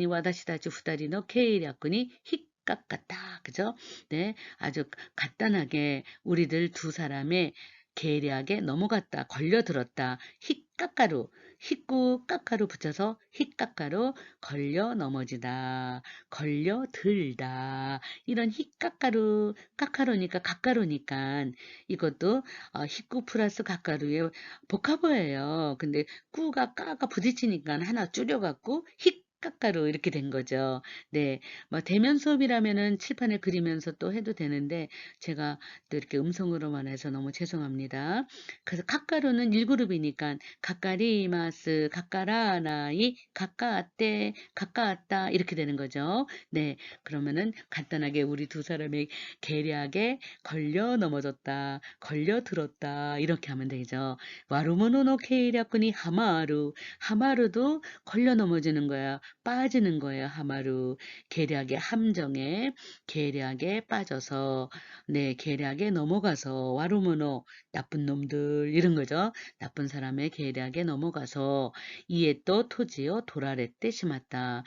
와다시다치 후다리노 케이랴군이 히깎았다. 그죠? 네, 아주 간단하게 우리들 두 사람의 계략에 넘어갔다, 걸려들었다. 히까까루, 히꾸 까까루 붙여서 히까까루 걸려 넘어지다, 걸려들다. 이런 히까까루, 까까루니까 가까루니까 이것도 히꾸 플러스 가까루의 복합어예요. 근데 꾸가 까가 부딪히니까 하나 줄여갖고 히까까루 이렇게 된 거죠. 네, 뭐 대면 수업이라면은 칠판에 그리면서 또 해도 되는데 제가 또 이렇게 음성으로만 해서 너무 죄송합니다. 그래서 카카루는 1그룹이니까 가까리마스, 가까라나이, 가까았대, 가까았다 이렇게 되는 거죠. 네, 그러면은 간단하게 우리 두 사람의 계략에 걸려 넘어졌다, 걸려 들었다 이렇게 하면 되죠. 와루모노노 케이랴쿠니 하마루, 하마루도 걸려 넘어지는 거야, 빠지는 거예요. 하마루 계략의 함정에 계략에 빠져서 네, 계략에 넘어가서 와루모노 나쁜 놈들 이런 거죠. 나쁜 사람의 계략에 넘어가서 이에 또 토지요 도라레떼 심었다.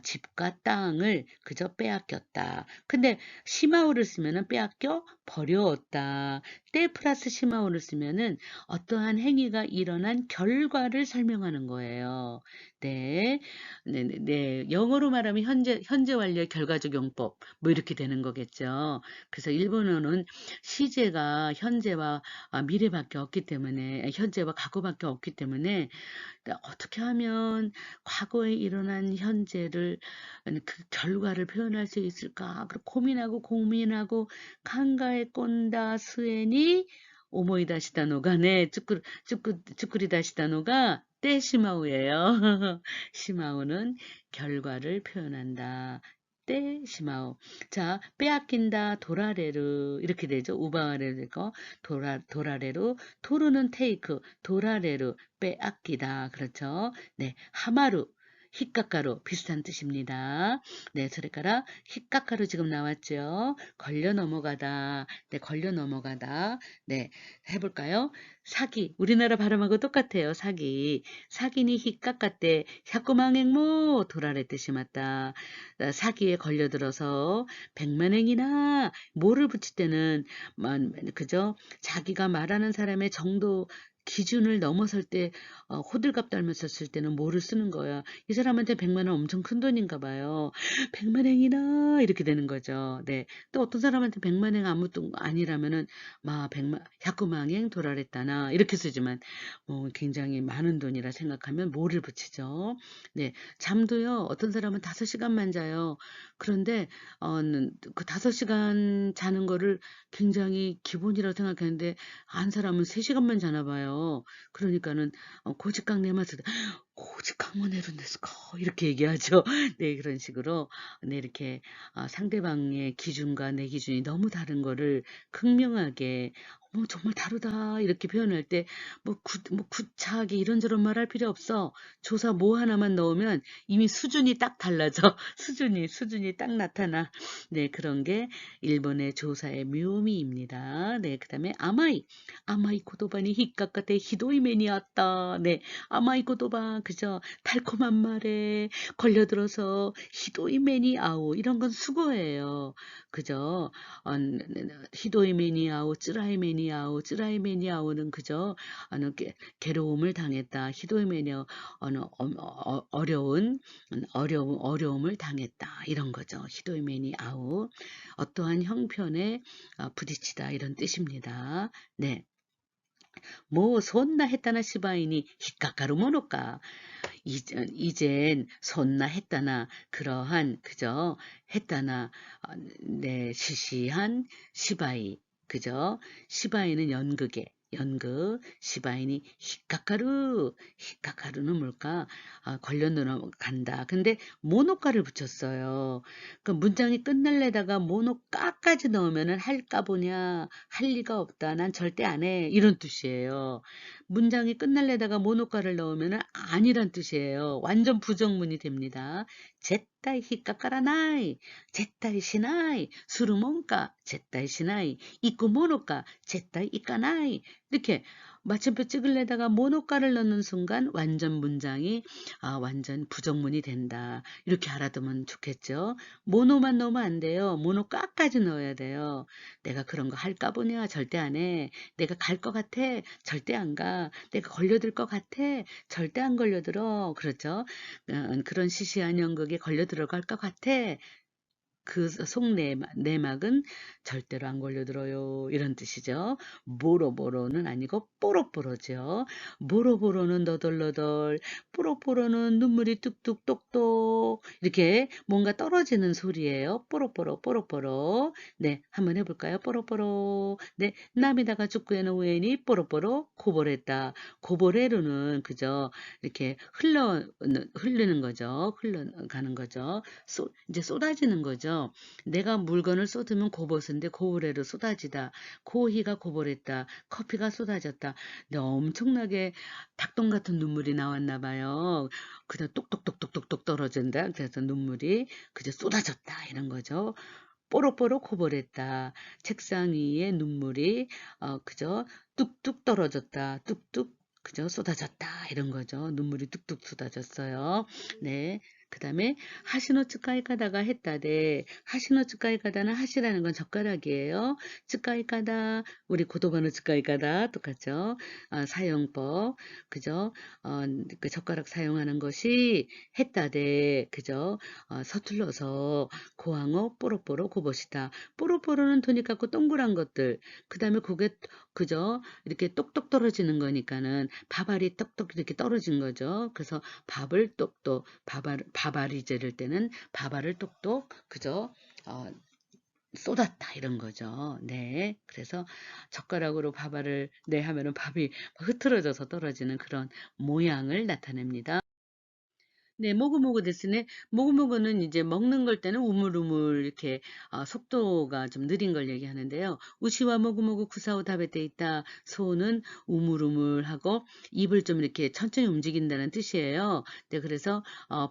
집과 땅을 그저 빼앗겼다. 근데 시마우를 쓰면은 빼앗겨 버렸다. 때 플러스 시마우를 쓰면은 어떠한 행위가 일어난 결과를 설명하는 거예요. 네, 네. 영어로 말하면 현재 완료의 결과적 용법 뭐 이렇게 되는 거겠죠. 그래서 일본어는 시제가 현재와 미래밖에 없기 때문에 현재와 과거밖에 없기 때문에 그러니까 어떻게 하면 과거에 일어난 현재를 그 결과를 표현할 수 있을까? 고민하고 칸가에 꼰다 스에니 오모이다 시다노가 네 쭈꾸리다 시다노가 때 시마우예요. 시마우는 결과를 표현한다. 때 시마우. 자, 빼앗긴다 도라레르 이렇게 되죠. 우바레르 되고 도라레루 토르는 테이크 도라레르 빼앗기다. 그렇죠. 네, 하마루 히카카루 비슷한 뜻입니다. 네, 그러니까 히카카루 지금 나왔죠. 걸려 넘어가다. 네, 걸려 넘어가다. 네, 해볼까요? 사기. 우리나라 발음하고 똑같아요. 사기. 사기니 히카카때 샤꾸망행모 도라레 뜻이 맞다. 사기에 걸려들어서 백만행이나 뭐를 붙일 때는 그죠? 자기가 말하는 사람의 정도 기준을 넘어설 때 호들갑 떨면서 쓸 때는 뭐를 쓰는 거야. 이 사람한테 100만 원 엄청 큰 돈인가 봐요. 100만 행이나 이렇게 되는 거죠. 네. 또 어떤 사람한테 100만 행 아무것도 아니라면은 막 100만 야구망행 도라랬다나 이렇게 쓰지만 굉장히 많은 돈이라 생각하면 뭐를 붙이죠. 네. 잠도요. 어떤 사람은 5시간만 자요. 그런데 그 5시간 자는 거를 굉장히 기본이라고 생각하는데 안 사람은 3시간만 자나 봐요. 그러니까는 고집강 내마스 고집강만 내려냈을까 이렇게 얘기하죠. 네, 그런 식으로 네, 이렇게 상대방의 기준과 내 기준이 너무 다른 거를 극명하게 정말 다르다 이렇게 표현할 때 구차하게 이런저런 말할 필요 없어. 조사 뭐 하나만 넣으면 이미 수준이 딱 달라져. 수준이 딱 나타나. 네, 그런 게 일본의 조사의 묘미입니다. 네, 그다음에 아마이 고도바니 히카카테 히도이메니았다. 네, 아마이 고도바 그죠? 달콤한 말에 걸려들어서 히도이메니 아오 이런 건 수고예요. 그죠? 히도이메니 아오 쯔라이메니 아오 쯔라이메니 아오는 그죠? 괴로움을 당했다. 히도이메니 어려움을 당했다. 이런 거죠. 히도이메니 아오 어떠한 형편에 부딪히다 이런 뜻입니다. 네. 손나 했다나 시바이니 히카카루 모노까 이젠 손나 했다나 그러한 그저 했다나 네 시시한 시바이 그죠 시바이는 연극에 연극, 시바이니, 히카카루. 히카카루는 뭘까? 걸려 넘어간다. 근데 모노가를 붙였어요. 그 문장이 끝날래다가 모노까까지 넣으면은 할까 보냐, 할 리가 없다, 난 절대 안 해, 이런 뜻이에요. 문장이 끝날래다가 모노가를 넣으면은 아니란 뜻이에요. 완전 부정문이 됩니다. 제타이 히카카라나이, 제타이 시나이, 수르몬가, 제타이 시나이, 이쿠 모노가, 제타이 이까나이. 이렇게 마침표 찍으려다가 모노가를 넣는 순간 완전 문장이 완전 부정문이 된다. 이렇게 알아두면 좋겠죠. 모노만 넣으면 안 돼요. 모노까까지 넣어야 돼요. 내가 그런 거 할까 보냐? 절대 안 해. 내가 갈 것 같아? 절대 안 가. 내가 걸려들 것 같아? 절대 안 걸려들어. 그렇죠? 그런 시시한 연극에 걸려들어갈 것 같아? 그 속내막은 절대로 안 걸려들어요. 이런 뜻이죠. 보로보로는 아니고 뽀로뽀로죠. 보로보로는 너덜너덜, 뽀로뽀로는 눈물이 뚝뚝 똑똑. 이렇게 뭔가 떨어지는 소리예요. 뽀로뽀로 뽀로뽀로. 네, 한번 해볼까요? 뽀로뽀로. 네, 나미다가 축구에는 우엔이 뽀로뽀로 고보랬다. 고보레로는 그죠? 이렇게 흐르는 거죠. 흘러가는 거죠. 이제 쏟아지는 거죠. 내가 물건을 쏟으면 고보스인데 고우레로 쏟아지다. 코히가 고보랬다. 커피가 쏟아졌다. 근데 엄청나게 닭똥 같은 눈물이 나왔나 봐요. 그냥 똑똑똑똑똑똑 떨어진다. 그래서 눈물이 그저 쏟아졌다. 이런 거죠. 뽀로뽀로 고보랬다. 책상 위에 눈물이 그저 뚝뚝 떨어졌다. 뚝뚝 그저 쏟아졌다. 이런 거죠. 눈물이 뚝뚝 쏟아졌어요. 네. 그 다음에 하시노 츠카이 가다가 했다대. 하시노 츠카이 가다는 하시라는 건 젓가락이에요. 츠카이 가다 우리 고도바노 츠카이 가다 똑같죠. 사용법 그죠. 그 젓가락 사용하는 것이 했다대. 그죠. 서툴러서 고항어 뽀로뽀로 고보시다. 뽀로뽀로는 돈이 같고 동그란 것들. 그 다음에 그게 그죠. 이렇게 똑똑 떨어지는 거니까는 밥알이 똑똑 이렇게 떨어진 거죠. 그래서 밥을 똑똑 밥알이 재를 때는 밥알을 똑똑 그죠. 쏟았다 이런 거죠. 네. 그래서 젓가락으로 밥알을 하면은 밥이 흐트러져서 떨어지는 그런 모양을 나타냅니다. 네, 모구모구 데스네. 모구모구는 이제 먹는 걸 때는 우물우물 이렇게 속도가 좀 느린 걸 얘기하는데요. 우시와 모구모구 구사오 다베때 있다. 소는 우물우물하고 입을 좀 이렇게 천천히 움직인다는 뜻이에요. 네, 그래서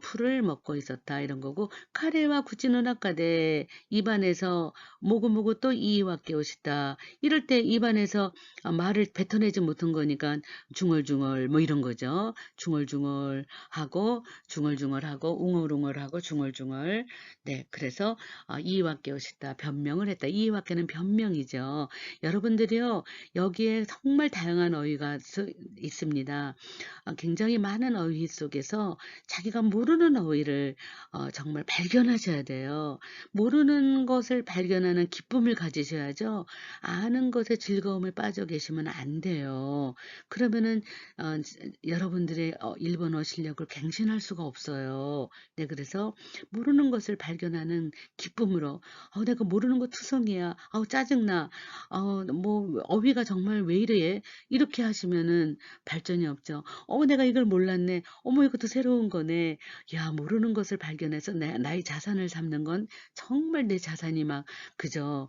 풀을 먹고 있었다 이런 거고 카레와 구찌노 나카데 입안에서 모구모구 또 이와 깨우시다. 이럴 때 입안에서 말을 뱉어내지 못한 거니까 중얼중얼 뭐 이런 거죠. 중얼중얼하고 중얼중얼하고 웅얼웅얼하고 중얼중얼. 네, 그래서 이의와께오시다 변명을 했다. 이의와께는 변명이죠. 여러분들이요 여기에 정말 다양한 어휘가 있습니다. 굉장히 많은 어휘 속에서 자기가 모르는 어휘를 정말 발견하셔야 돼요. 모르는 것을 발견하는 기쁨을 가지셔야죠. 아는 것에 즐거움에 빠져 계시면 안 돼요. 그러면은 여러분들의 일본어 실력을 갱신할 수가 없어요. 네, 그래서 모르는 것을 발견하는 기쁨으로 내가 모르는 거 투성이야. 짜증나. 뭐 어휘가 정말 왜 이래? 이렇게 하시면은 발전이 없죠. 내가 이걸 몰랐네. 어머, 이것도 새로운 거네. 야, 모르는 것을 발견해서 나의 자산을 삼는 건 정말 내 자산이 막 그저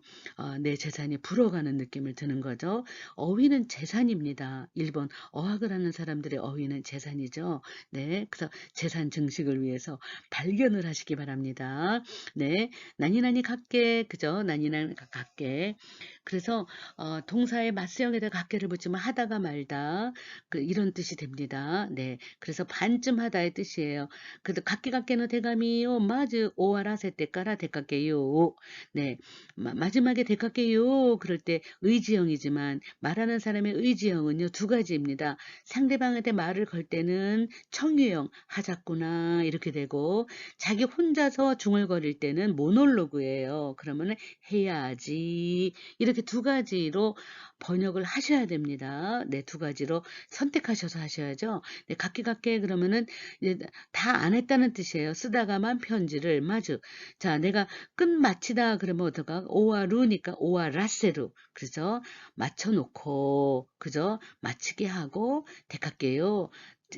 내 재산이 불어가는 느낌을 드는 거죠. 어휘는 재산입니다. 일본 어학을 하는 사람들의 어휘는 재산이죠. 네, 그래서 재산 증식을 위해서 발견을 하시기 바랍니다. 네, 나니나니 갖게 그죠? 나니나니 갖게. 그래서 동사의 맞수형에다 갖게를 붙이면 하다가 말다 이런 뜻이 됩니다. 네, 그래서 반쯤 하다의 뜻이에요. 그래도 갖게는 대감이요 마즈 오와라세 때까라 대깎게요. 네, 마지막에 대깎게요 그럴 때 의지형이지만 말하는 사람의 의지형은요 두 가지입니다. 상대방한테 말을 걸 때는 청유형 하자꾼 있구나 이렇게 되고, 자기 혼자서 중얼거릴 때는 모놀로그예요. 그러면은 해야지 이렇게 두 가지로 번역을 하셔야 됩니다. 네, 두 가지로 선택하셔서 하셔야죠. 네, 각기각기 그러면은 다 안 했다는 뜻이에요. 쓰다가만 편지를 마주. 자, 내가 끝마치다 그러면 어떡하? 오와 루니까 오와 라세루. 그래서 맞춰놓고, 그죠? 마치게 하고, 대할게요.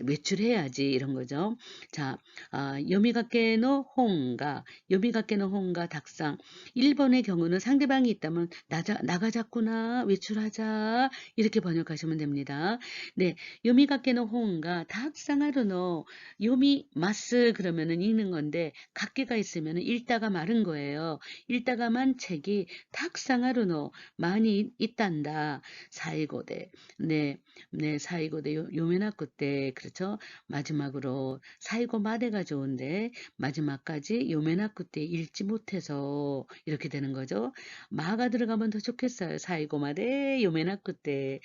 외출해야지 이런 거죠. 자, 요미가케노 홍가, 요미가케노 홍가 닭상. 1번의 경우는 상대방이 있다면 나가자꾸나 외출하자 이렇게 번역하시면 됩니다. 네, 요미가케노 홍가 닭상하루노 요미 마스 그러면은 읽는 건데 각기가 있으면은 읽다가 마른 거예요. 읽다가만 책이 닭상하루노 많이 있단다. 사이고대. 네, 네, 사이고대 요메나쿠 때 그렇죠. 마지막으로 사이고 마대가 좋은데 마지막까지 요메나쿠 때 읽지 못해서 이렇게 되는 거죠. 마가 들어가면 더 좋겠어요. 사이고 마대 요메나쿠 때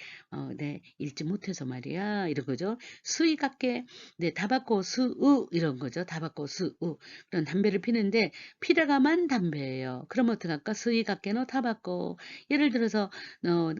네, 읽지 못해서 말이야 이런 거죠. 수이 같게 네, 타바코 수우 이런 거죠. 타바코 수우. 그런 담배를 피는데 피다가만 담배예요. 그럼 어떡할까? 수이 같게노 타바코. 예를 들어서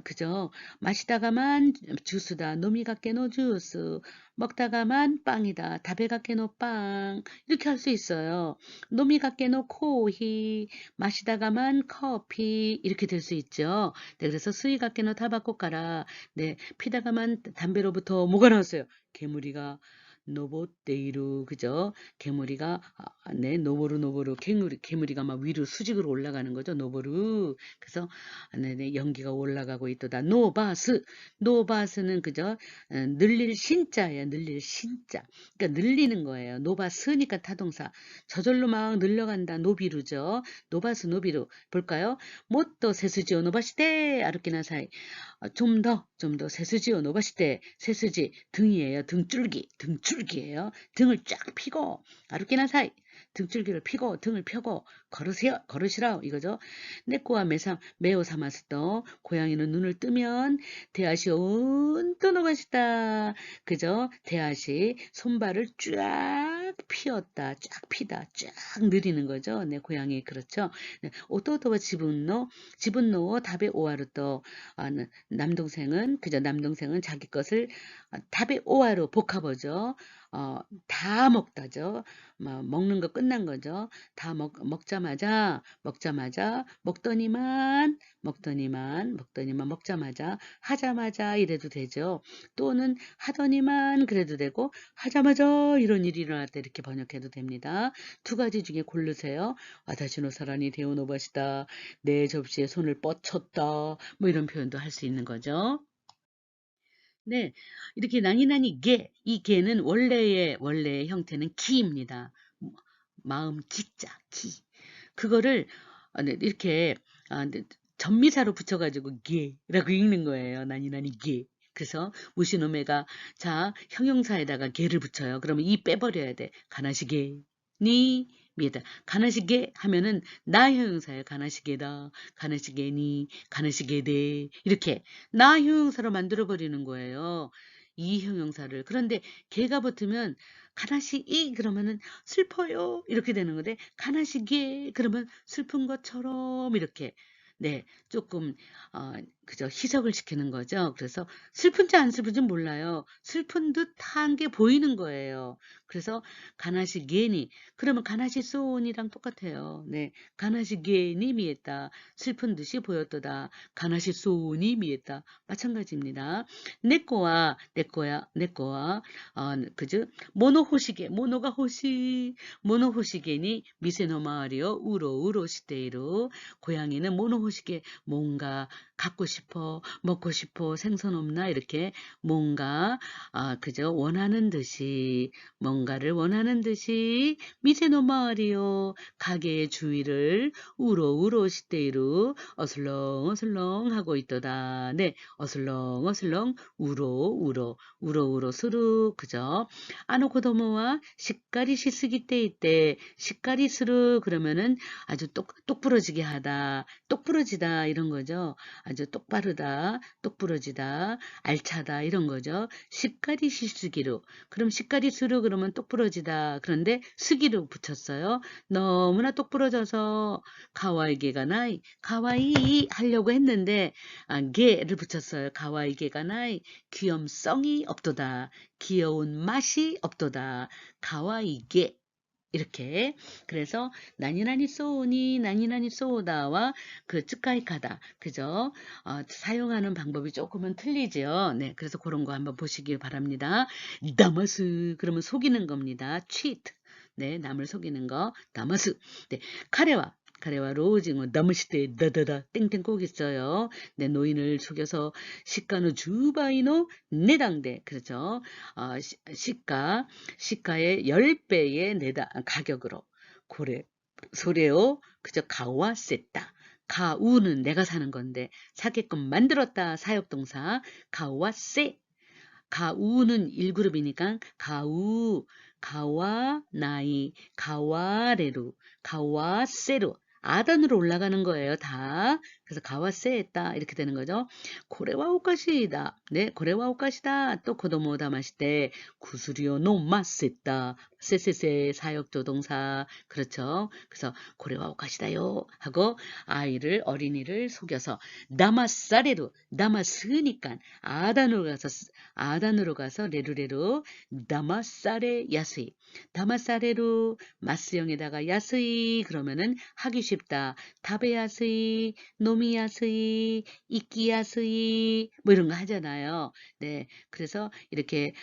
그죠? 마시다가만 주스다. 노미 같게노 주스. 먹다가만 빵이다. 다베 같게노 빵. 이렇게 할 수 있어요. 노미 같게노 코히. 마시다가만 커피. 이렇게 될 수 있죠. 네, 그래서 수이 같게노 타바코 가라. 네, 피다가만 담배로부터 뭐가 나왔어요? 개무리가 노보테이루 그죠? 개무리가 네, 노보루 개무리가 막 위로 수직으로 올라가는 거죠. 노보루. 그래서 네네, 연기가 올라가고 있도다. 노바스는 그죠? 늘릴 신자예요. 늘릴 신자. 그러니까 늘리는 거예요. 노바스니까 타동사. 저절로 막 늘려간다. 노비루죠. 노비루. 볼까요? 모또 세수지오 노바시테 아르키나사이. 좀 더 세수지오 노바시테. 세수지 등이에요. 등줄기예요. 등을 쫙 피고 아르키나사이. 등줄기를 피고 등을 펴고 걸으시라 이거죠. 네코와 매우 사마스도 고양이는 눈을 뜨면 대아시온 또 노바시다. 그죠? 대아시 손발을 쫙 피었다. 쫙 피다. 쫙 느리는 거죠. 네, 고양이 그렇죠. 네, 오토오토와 지분노 답에 오하르또 남동생은 그죠? 남동생은 자기 것을 답에 오하로 복합어죠. 다 먹다죠. 먹는 거 끝난 거죠. 다 먹자마자 먹더니만 먹자마자 하자마자 이래도 되죠. 또는 하더니만 그래도 되고 하자마자 이런 일이 일어날 때 이렇게 번역해도 됩니다. 두 가지 중에 고르세요. 와다시노 사란이 데오노바시다. 내 접시에 손을 뻗쳤다. 뭐 이런 표현도 할 수 있는 거죠. 네, 이렇게 나니나니 이 개는 원래의 형태는 기입니다. 마음 기자, 기. 그거를 네, 이렇게 네, 전미사로 붙여가지고 게라고 읽는 거예요. 나니나니 게. 그래서 무시노메가 자 형용사에다가 게를 붙여요. 그러면 이 빼버려야 돼. 가나시게 니 미에다 가나시게 하면은 나 형용사예요. 가나시게다, 가나시게니, 가나시게데 이렇게 나 형용사로 만들어 버리는 거예요. 이 형용사를. 그런데 게가 붙으면 가나시이 그러면은 슬퍼요 이렇게 되는 건데 가나시게 그러면 슬픈 것처럼 이렇게 네 조금 그저 희석을 시키는 거죠. 그래서 슬픈지 안 슬픈지 몰라요. 슬픈 듯한 게 보이는 거예요. 그래서 가나시게니 그러면 가나시소니랑 똑같아요. 네, 가나시게니 미했다. 슬픈 듯이 보였도다. 가나시소니 미했다. 마찬가지입니다. 내꺼와 그죠? 모노가 모노호시게니 미세노 마을이요 우로 시테이로 고양이는 모노호시게 뭔가 갖고 싶어 먹고 싶어 생선 없나 이렇게 뭔가 그죠? 뭔가를 원하는 듯이 미세노 마을이요 가게의 주위를 우로 시테이로 어슬렁 하고 있도다. 네, 어슬렁 우로 스루 그죠? 아노코도모와 시까리 시스기 때 이때 시까리 스루 그러면은 아주 똑부러지게 하다 똑부러지다 이런 거죠. 아주 똑바르다, 똑부러지다, 알차다 이런 거죠. 시까리 시스기로. 그럼 시까리 수로 그러면 똑부러지다. 그런데 스기로 붙였어요. 너무나 똑부러져서 가와이게가 나이, 가와이 하려고 했는데 게를 붙였어요. 가와이게가 나이, 귀염성이 없도다. 귀여운 맛이 없도다. 가와이게. 이렇게. 그래서 나니나니 소우니 나니나니 소우다와 그 츠카이카다. 그죠? 사용하는 방법이 조금은 틀리죠. 네. 그래서 그런 거 한번 보시길 바랍니다. 다마스 그러면 속이는 겁니다. cheat. 네. 남을 속이는 거. 다마스. 네. 카레와 로우징어 나무시대 다다다 땡땡 꼭 있어요. 네. 노인을 속여서 시가노 주바이노 내당대. 그렇죠? 시가의 10배의 가격으로 고래 소래요. 그저 가와셌다. 가우는 내가 사는 건데 사게끔 만들었다. 사역동사 가와세. 가우는 1그룹이니까 가우, 가와 나이, 가와레루, 가와세루. 아단으로 올라가는 거예요, 다. 그래서 가와세했다. 이렇게 되는 거죠. 고래와 오카시다. 네, 고래와 오카시다. 또 고도모다 마시때 구수리오 노마세다. 세세세 사역조동사. 그렇죠. 그래서 고래와 오카시다요. 하고 어린이를 속여서 나마사레루. 나마스니까 아단으로 가서 레루레루 다마사레 야스이 다마사레루 마스형에다가 야스이 그러면은 하기 쉽다. 타베 야스이 노미 야스이 이끼 야스이 뭐 이런 거 하잖아요. 네, 그래서 이렇게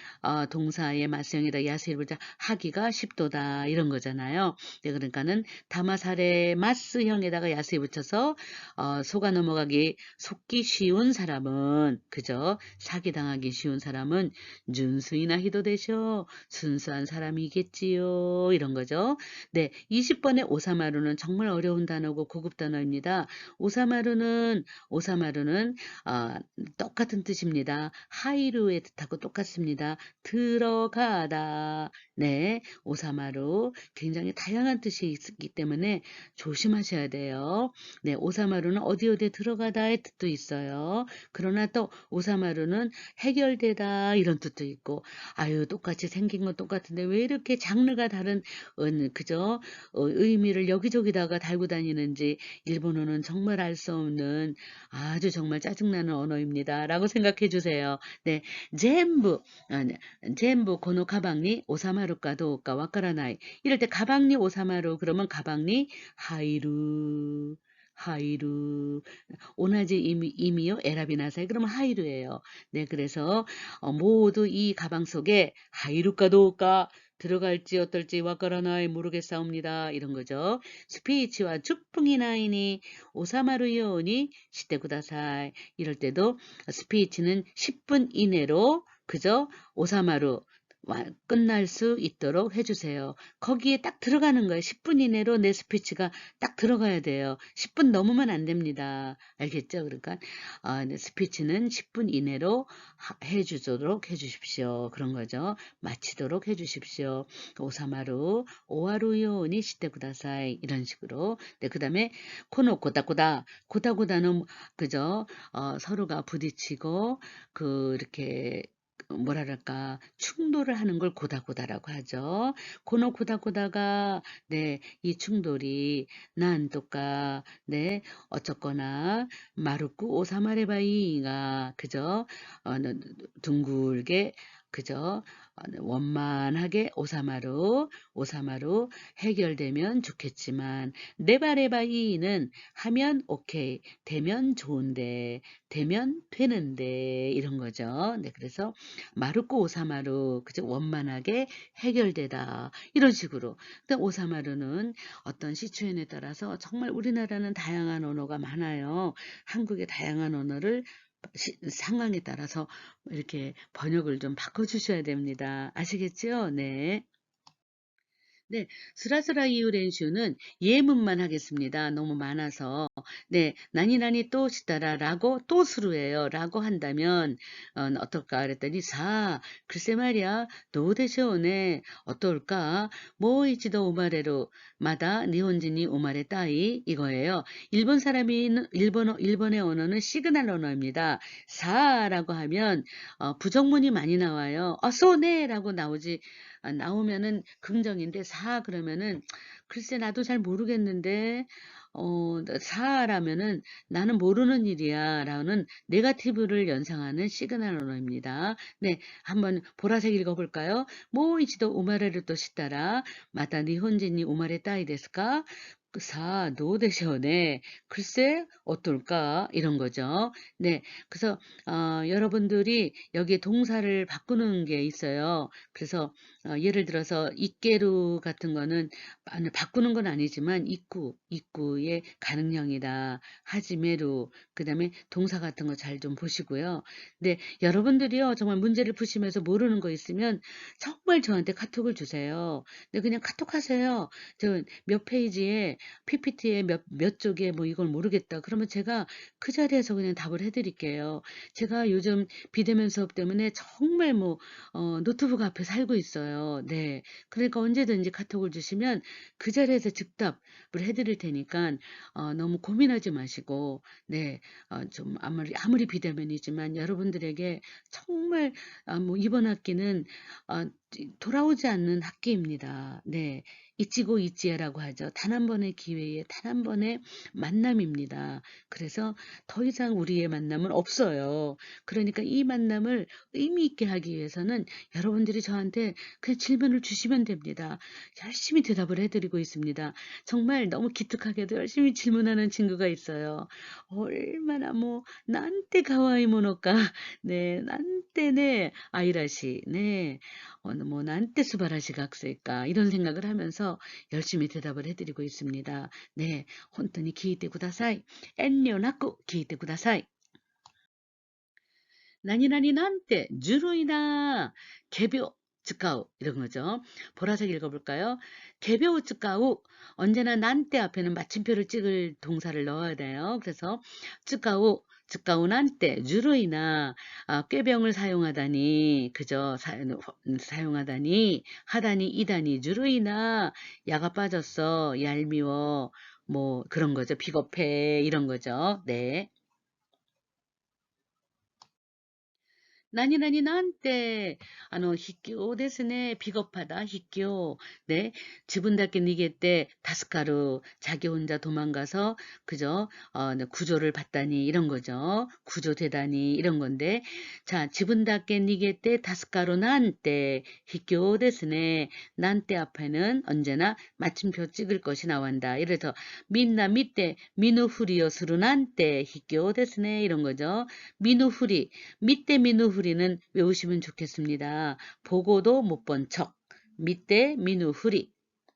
동사의 마스형에다 야스이를 붙여 하기가 쉽도다 이런 거잖아요. 네, 그러니까는 다마사레 마스형에다가 야스이 붙여서 속기 쉬운 사람은 그죠? 사기당하기 쉬운 사람은 준수이나 히도되셔. 순수한 사람이겠지요. 이런 거죠. 네, 20번의 오사마루는 정말 어려운 단어고 고급 단어입니다. 오사마루는 똑같은 뜻입니다. 하이루의 뜻하고 똑같습니다. 들어가다. 네, 오사마루 굉장히 다양한 뜻이 있기 때문에 조심하셔야 돼요. 네, 오사마루는 어디에 들어가다의 뜻도 있어요. 그러나 또 오사마루는 해결되다 이런 뜻도 있고 아유 똑같이 생긴 건 똑같은데 왜 이렇게 장르가 다른 그죠? 의미를 여기저기다가 달고 다니는지 일본어는 정말 알 수 없는 아주 정말 짜증나는 언어입니다. 라고 생각해 주세요. 네, 네, 젠부 고노 가방니 오사마루까도까 와카라나이 이럴 때 가방니 오사마루 그러면 가방니 하이루 오나지 이미요 에라비나사이 그러면 하이루예요. 네, 그래서 모두 이 가방 속에 하이루까 도우까 들어갈지 어떨지 와까라나이 모르겠사옵니다. 이런 거죠. 스피치와 축풍이나이니 오사마루 요니 시테쿠다사이 이럴 때도 스피치는 10분 이내로 그저 오사마루 끝날 수 있도록 해주세요. 거기에 딱 들어가는 거예요. 10분 이내로 내 스피치가 딱 들어가야 돼요. 10분 넘으면 안 됩니다. 알겠죠? 그러니까 네, 스피치는 10분 이내로 해주도록 해주십시오. 그런 거죠. 마치도록 해주십시오. 오사마루 오하루 요니 시테쿠다사이 이런 식으로. 네, 그 다음에 코노 고다고다는 그죠? 서로가 부딪히고 이렇게 뭐랄까 충돌을 하는 걸 고다고다라고 하죠. 고노 고다고다가 네, 이 충돌이 난또까 네, 어쩌거나 마루쿠 오사마레바이가 그죠? 둥글게 그죠? 원만하게 오사마루 해결되면 좋겠지만 네바레바이는 하면 오케이 되면 좋은데 되면 되는데 이런 거죠. 네, 그래서 마루코 오사마루 그죠? 원만하게 해결되다 이런 식으로. 근데 오사마루는 어떤 시추엔에 따라서 정말 우리나라는 다양한 언어가 많아요. 한국의 다양한 언어를 상황에 따라서 이렇게 번역을 좀 바꿔주셔야 됩니다. 아시겠죠? 네. 네, 스라스라 이유 렌슈는 예문만 하겠습니다. 너무 많아서. 네, 나니나니 또 시다라 라고 또 수루예요. 라고 한다면 어떨까 그랬더니 글쎄 말이야 노대시오네 어떨까 모이치도 우마레로 마다 니혼진이 우마레 따이 이거예요. 일본 사람이 일본의 언어는 시그널 언어입니다. 사라고 하면 부정문이 많이 나와요. 쏘네라고 나오면은 긍정인데 그러면은 글쎄 나도 잘 모르겠는데 사라면은 나는 모르는 일이야 라는 네거티브를 연상하는 시그널 언어입니다. 네, 한번 보라색 읽어볼까요? 모이치도 우마레를 또 시다라 마다 니혼진이 우마레 따이 데스까? 노대셔네. 글쎄, 어떨까? 이런 거죠. 네. 그래서, 여러분들이 여기에 동사를 바꾸는 게 있어요. 그래서, 예를 들어서, 있게루 같은 거는, 바꾸는 건 아니지만, 입구의 가능형이다. 하지메루, 그 다음에 동사 같은 거 잘 좀 보시고요. 네. 여러분들이요, 정말 문제를 푸시면서 모르는 거 있으면, 정말 저한테 카톡을 주세요. 네, 그냥 카톡 하세요. 저 몇 페이지에 PPT에 몇 쪽에 뭐 이걸 모르겠다. 그러면 제가 그 자리에서 그냥 답을 해드릴게요. 제가 요즘 비대면 수업 때문에 정말 노트북 앞에 살고 있어요. 네. 그러니까 언제든지 카톡을 주시면 그 자리에서 즉답을 해드릴 테니까, 너무 고민하지 마시고, 네. 좀 아무리 비대면이지만 여러분들에게 정말, 이번 학기는, 돌아오지 않는 학기입니다. 네. 잊지고 잊지라고 하죠. 단 한 번의 기회에 단 한 번의 만남입니다. 그래서 더 이상 우리의 만남은 없어요. 그러니까 이 만남을 의미 있게 하기 위해서는 여러분들이 저한테 그냥 질문을 주시면 됩니다. 열심히 대답을 해드리고 있습니다. 정말 너무 기특하게도 열심히 질문하는 친구가 있어요. 얼마나 난때 가와이 모노까. 네, 난때네 아이라시. 네. 난때 수바라시 각세일까 이런 생각을 하면서 열심히 대답을 해드리고 있습니다. 네, 혼돈이 기이테 구다사이. 엔뇨나쿠 기이테 구다사이. 나니나니 난때 주루이나 개벼 츠까우 이런 거죠. 보라색 읽어볼까요? 개벼 츠까우 언제나 난때 앞에는 마침표를 찍을 동사를 넣어야 돼요. 그래서 츠까우 난때 주루이나 꾀병을 사용하다니 그저 사용하다니 하다니 이다니 주루이나 야가 빠졌어 얄미워 뭐 그런 거죠. 비겁해 이런 거죠. 네. 나니 나한테 히끼오 데스네 비겁하다 히끼오 네 지분답게 니게때 다스카루 자기 혼자 도망가서 그저 네, 구조를 받다니 이런 거죠 구조되다니 이런 건데 자 지분답게 니게때 다스카루 난때 히끼오 데스네 난때 앞에는 언제나 마침표 찍을 것이 나온다 이래서 민나 밑때 미누후리요 스루 난때 히끼오 데스네 이런 거죠 미누후리 밑대 민우 후리는 외우시면 좋겠습니다. 보고도 못 본 척. 밑대 민우 후리.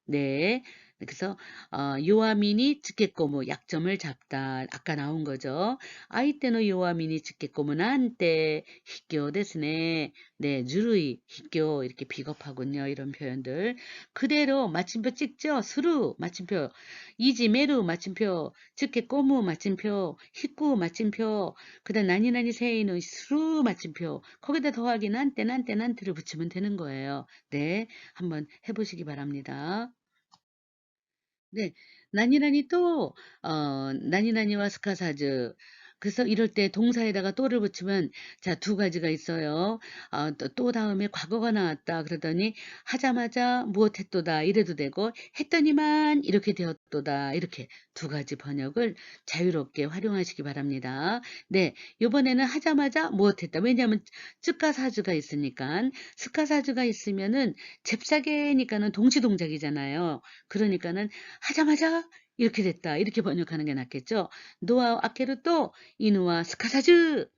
네. 그래서 요아미니 츠케꼬무 약점을 잡다. 아까 나온 거죠. 아이테노 요아미니 츠케꼬무 난때 히교 데스네. 네, 주루이 히교 이렇게 비겁하군요. 이런 표현들. 그대로 마침표 찍죠. 스루 마침표. 이지메루 마침표. 츠케꼬무 마침표. 히쿠 마침표. 그다음 나니나니 세이노 스루 마침표. 거기다 더하기 난때를 붙이면 되는 거예요. 네, 한번 해보시기 바랍니다. 네. 나니나니 나니나니와 스카사즈. 그래서 이럴 때 동사에다가 또를 붙이면 자, 두 가지가 있어요. 또 다음에 과거가 나왔다. 그러더니 하자마자 무엇했도다. 이래도 되고 했더니만 이렇게 되었도다. 이렇게 두 가지 번역을 자유롭게 활용하시기 바랍니다. 네. 요번에는 하자마자 무엇했다. 왜냐하면 스카사즈가 있으니까. 스카사즈가 있으면은 잽싸게니까는 동시동작이잖아요. 그러니까는 하자마자 이렇게 됐다. 이렇게 번역하는 게 낫겠죠. 노아 아케르또 이누와 스카사즈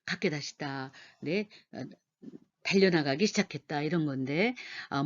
가케다시다. 네. 달려나가기 시작했다. 이런 건데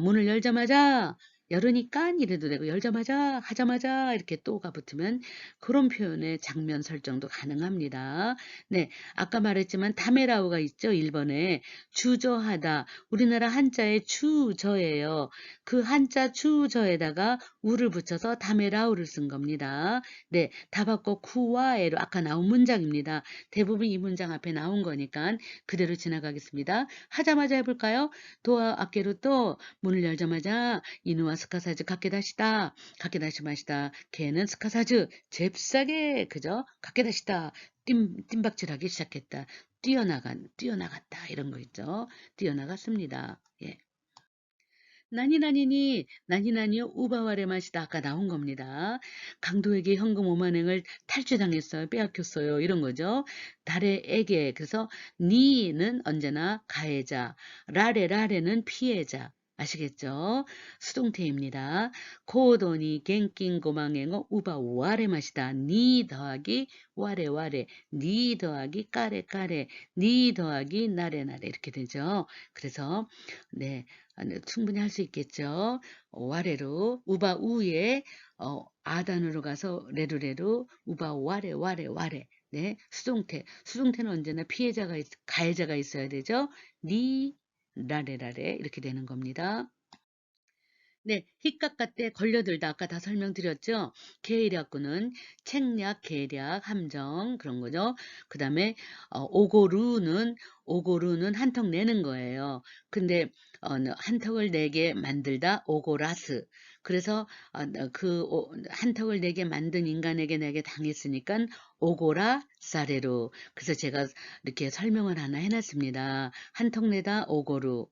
문을 열자마자 열으니까 이래도 되고 열자마자 하자마자 이렇게 또가 붙으면 그런 표현의 장면 설정도 가능합니다. 네, 아까 말했지만 다메라우가 있죠. 1번에 주저하다. 우리나라 한자의 주저예요. 그 한자 주저에다가 우를 붙여서 다메라우를 쓴 겁니다. 네, 다 바꿔 구와 에로 아까 나온 문장입니다. 대부분 이 문장 앞에 나온 거니까 그대로 지나가겠습니다. 하자마자 해볼까요? 도와 앞게로 또 문을 열자마자 이누와 스카사즈 가케다시다. 가케다시마시다. 걔는 스카사즈 잽싸게 그죠? 가케다시다. 뜀박질하기 시작했다. 뛰어나갔다. 이런 거 있죠. 뛰어나갔습니다. 예. 나니나니요, 우바와레 마시다. 아까 나온 겁니다. 강도에게 현금 5만원을 탈취당했어요. 빼앗겼어요. 이런 거죠. 달에게. 그래서 니는 언제나 가해자, 라레는 피해자. 아시겠죠? 수동태입니다. 고도니 갱낀 고망행어 우바 와레 마시다. 니 더하기 와레 니 더하기 까레 니 더하기 나레 이렇게 되죠. 그래서 네. 충분히 할 수 있겠죠. 와레로 우바 우에 아단으로 가서 레루레루 우바 와레 네, 수동태는 언제나 가해자가 있어야 되죠. 니 라레 이렇게 되는 겁니다. 네, 힙각같대 걸려들다 아까 다 설명드렸죠. 계략구는 책략, 계략, 함정 그런 거죠. 그 다음에 오고루는 한턱 내는 거예요. 근데 한턱을 내게 만들다 오고라스. 그래서 한턱을 내게 만든 인간에게 내게 당했으니까 오고라 사레루. 그래서 제가 이렇게 설명을 하나 해놨습니다. 한턱 내다 오고루.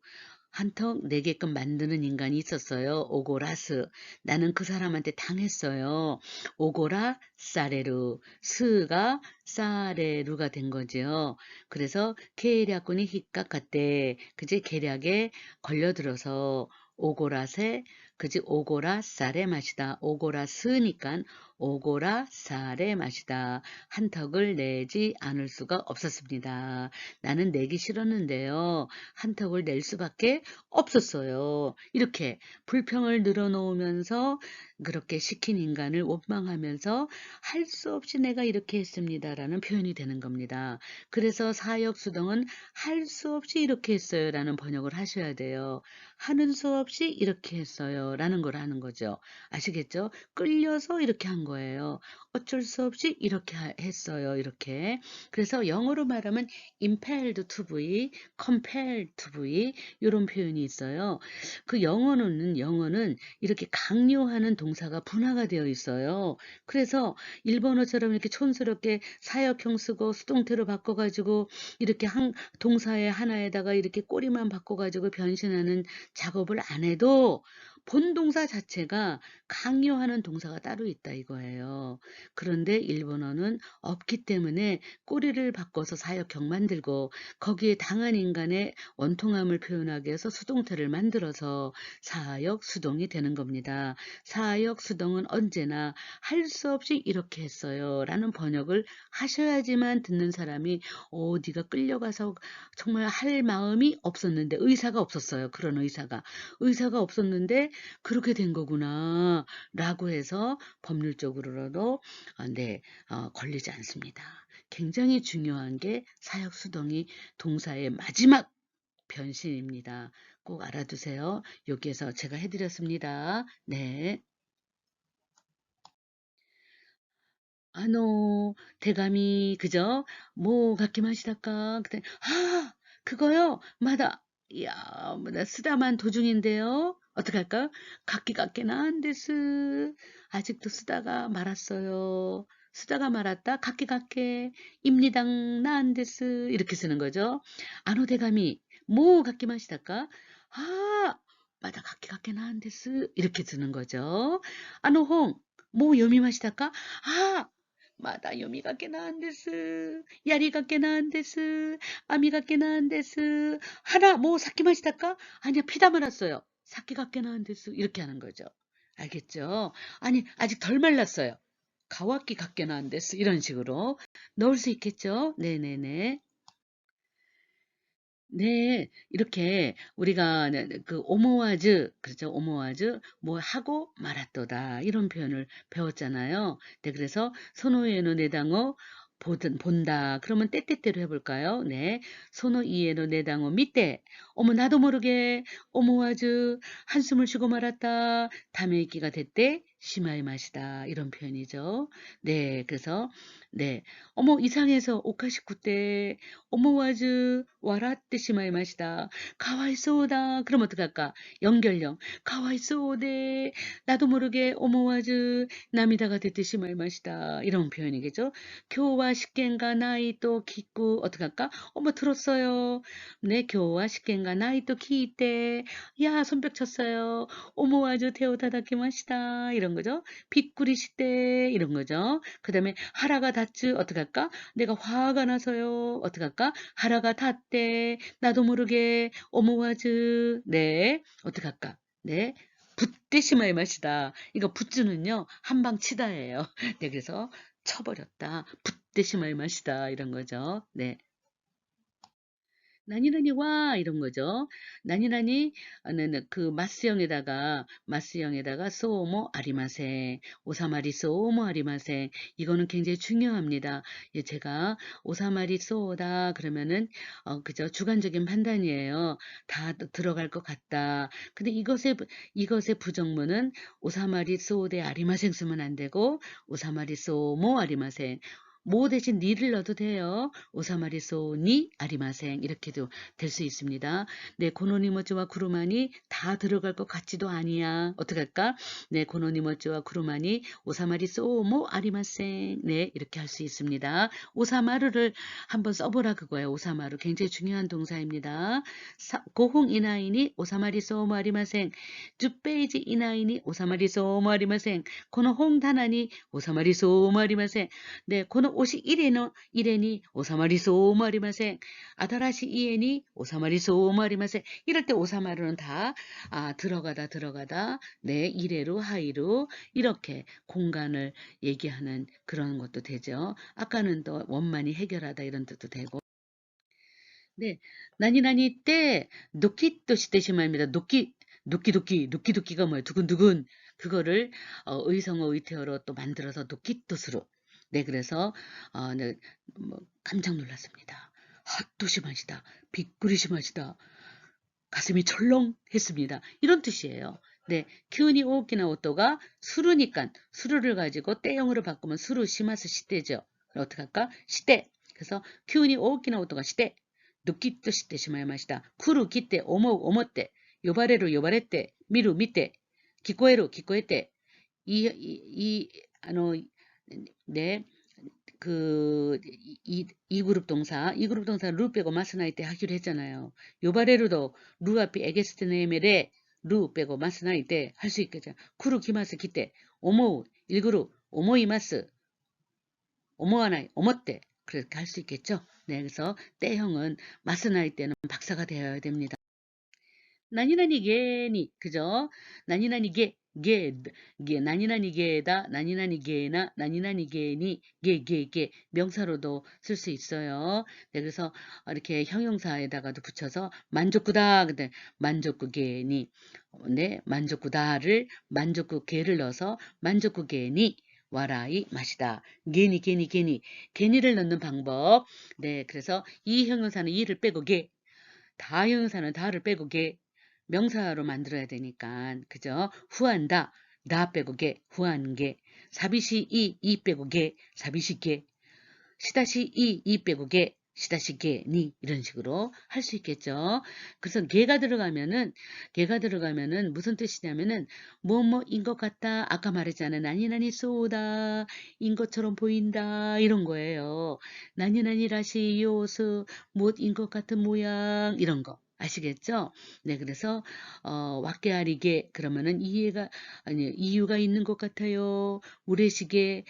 한턱 내게끔 만드는 인간이 있었어요. 오고라스. 나는 그 사람한테 당했어요. 오고라 사레루. 스가 사레루가 된 거죠. 그래서 계략군이 힙각같대. 그지? 계략에 걸려들어서 오고라세 그지? 오고라 쌀의 맛이다. 오고라 스니까 오고라 쌀의 맛이다. 한턱을 내지 않을 수가 없었습니다. 나는 내기 싫었는데요. 한턱을 낼 수밖에 없었어요. 이렇게 불평을 늘어놓으면서 그렇게 시킨 인간을 원망하면서 할 수 없이 내가 이렇게 했습니다라는 표현이 되는 겁니다. 그래서 사역수동은 할 수 없이 이렇게 했어요 라는 번역을 하셔야 돼요. 하는 수 없이 이렇게 했어요 라는 걸 하는 거죠. 아시겠죠? 끌려서 이렇게 한 거예요. 어쩔 수 없이 이렇게 했어요. 이렇게. 그래서 영어로 말하면 impelled to be, compelled to be 이런 표현이 있어요. 그 영어는 이렇게 강요하는 동사가 분화가 되어 있어요. 그래서 일본어처럼 이렇게 촌스럽게 사역형 쓰고 수동태로 바꿔가지고 이렇게 동사의 하나에다가 이렇게 꼬리만 바꿔가지고 변신하는 작업을 안 해도 본동사 자체가 강요하는 동사가 따로 있다 이거예요. 그런데 일본어는 없기 때문에 꼬리를 바꿔서 사역형 만들고 거기에 당한 인간의 원통함을 표현하기 위해서 수동태를 만들어서 사역 수동이 되는 겁니다. 사역 수동은 언제나 할 수 없이 이렇게 했어요 라는 번역을 하셔야지만 듣는 사람이 네가 끌려가서 정말 할 마음이 없었는데 의사가 없었어요. 그런 의사가 없었는데 그렇게 된 거구나 라고 해서 법률적으로도 네, 걸리지 않습니다. 굉장히 중요한 게 사역수동이 동사의 마지막 변신입니다. 꼭 알아두세요. 여기에서 제가 해드렸습니다. 네. 대감이 그죠? 뭐 갖기 마시다까 그때 그거요? 마다 이야 뭐나 쓰다만 도중인데요. 어떡할까요? 갖기나 안 데스. 아직도 쓰다가 말았어요. 쓰다가 말았다. 갖게 입니당 나 안 데스. 이렇게 쓰는 거죠. 대감이 뭐 갖기 마시다까 마다 갖게나 안 데스. 이렇게 쓰는 거죠. 홍 뭐読みましたかまだ読みかけなんです。やりがけなんです。編みがけなんです. 하나 뭐 삭히마시다까? 아니야 피다 말았어요. 삭히가게나한데스 이렇게 하는 거죠. 알겠죠? 아니 아직 덜 말랐어요. 가와키 갖게나한데스 이런 식으로 넣을 수 있겠죠? 네네네. 네, 이렇게 우리가 그 오모와즈, 그렇죠? 오모와즈, 뭐 하고 말았도다 이런 표현을 배웠잖아요. 네, 그래서 소노이에노 네당어 보든 본다. 그러면 때때때로 해볼까요? 네, 소노이에노 네당어 밑에 어머 나도 모르게 오모와즈 한숨을 쉬고 말았다. 다메이키가 됐대. 시마의 맛이다. 이런 표현이죠. 네, 그래서 네, 어머 이상해서 오카시쿠 때 오모와즈 와라떼시마의 맛이다. 가와이소다. 그럼 어떡할까? 연결령. 가와이소데. 나도 모르게 오모와즈 나미다가 됐듯이마의 맛이다. 이런 표현이겠죠. 교와 식겐가 나이 또 기꾸 어떡할까? 어머 들었어요. 네, 교와 식겐가 나이 또 기이때. 야, 손뼉 쳤어요. 오모와즈 테오다다키 맛이다. 이런 거죠. 빗구리시대 이런 거죠. 그다음에 하라가 다츠 어떡할까? 내가 화가 나서요. 어떡할까? 하라가 탔대. 나도 모르게 오모와즈. 네. 어떡할까? 네. 붓대시마의 맛이다. 이거 붓주는요. 한방 치다예요. 네. 그래서 쳐버렸다. 붓대시마의 맛이다. 이런 거죠. 네. 나니나니 와 이런 거죠. 나니나니 그 마스형에다가 소모 아리마생 오사마리 소모 아리마생 이거는 굉장히 중요합니다. 예, 제가 오사마리 소다 그러면은 그죠 주관적인 판단이에요. 다 들어갈 것 같다. 근데 이것의 부정문은 오사마리 소대 아리마생 쓰면 안 되고 오사마리 소모 아리마생 모 대신 니를 넣어도 돼요. 오사마리소 니 아리마생 이렇게도 될 수 있습니다. 네, 고노니모츠와 구루마니 다 들어갈 것 같지도 아니야. 어떡할까? 네, 고노니모츠와 구루마니 오사마리소 모 아리마생 네, 이렇게 할 수 있습니다. 오사마루를 한번 써보라 그거예요. 오사마루 굉장히 중요한 동사입니다. 고홍 이나이니 오사마리소 모 아리마생 10페이지 이나이니 오사마리소 모 아리마생 고노홍 다나니 오사마리소 모 아리마생 네, この推し入れの入れに 오사마리소もありません. 아다라시 이엔이 오사마리소もありません. 이럴 때 오사마르는 다 들어가다 네, 이래로 하이로 이렇게 공간을 얘기하는 그런 것도 되죠. 아까는 또 원만히 해결하다 이런 뜻도 되고. 네, 나니나니 때 노키또 시테시마입니다. 노키도키가 뭐예요? 두근두근. 그거를 의성어 의태어로 또 만들어서 노키또스로. 네, 그래서 네, 뭐 깜짝 놀랐습니다. 핫도시마시다. 비꾸리시마시다. 가슴이 철렁했습니다. 이런 뜻이에요. 네, 키우니 오키나 오토가 수루니까 수루를 가지고 때형으로 바꾸면 수루 시마스 시대죠. 어떡할까? 시대. 그래서 키우니 오키나 오토가 시대. 느끼또 시대 시마야마시다. 쿠루 기때 오모때 요바레때 미루 밑때 기코에루 기코에때 네, 이 그룹 동사 루 빼고 마스나이 때 하기로 했잖아요. 요바레루도 루 앞에 에게스트 네메레 루 빼고 마스나이 때 할 수 있겠죠. 쿠루 기마스 기때 오모 일그룹 오모이마스 오모하나이 오모때 그렇게 할 수 있겠죠. 네, 그래서 때형은 마스나이 때는 박사가 되어야 됩니다. 나니나니게니 그죠? 나니나니게다 나니나니게나 나니나니게니 게 명사로도 쓸 수 있어요. 네, 그래서 이렇게 형용사에다가도 붙여서 만족구다 근데 만족구게니 네 만족구다를 만족구게를 넣어서 만족구게니 와라이 마시다. 게니를 넣는 방법. 네, 그래서 이 형용사는 이를 빼고 다 형용사는 다를 빼고 명사로 만들어야 되니까 그죠? 후한다 나 빼고 후한게 사비시 이 빼고 사비시게 시다시 이 빼고 시다시게 니 이런 식으로 할 수 있겠죠. 그래서 개가 들어가면은 무슨 뜻이냐면은 뭐뭐인 것 같다. 아까 말했잖아요. 나니나니 쏘다 인 것처럼 보인다 이런 거예요. 나니나니라시 요스 못인 것 같은 모양 이런 거. 아시겠죠? 네, 그래서 왁게아리게 그러면은 이유가 있는 것 같아요. 우레시게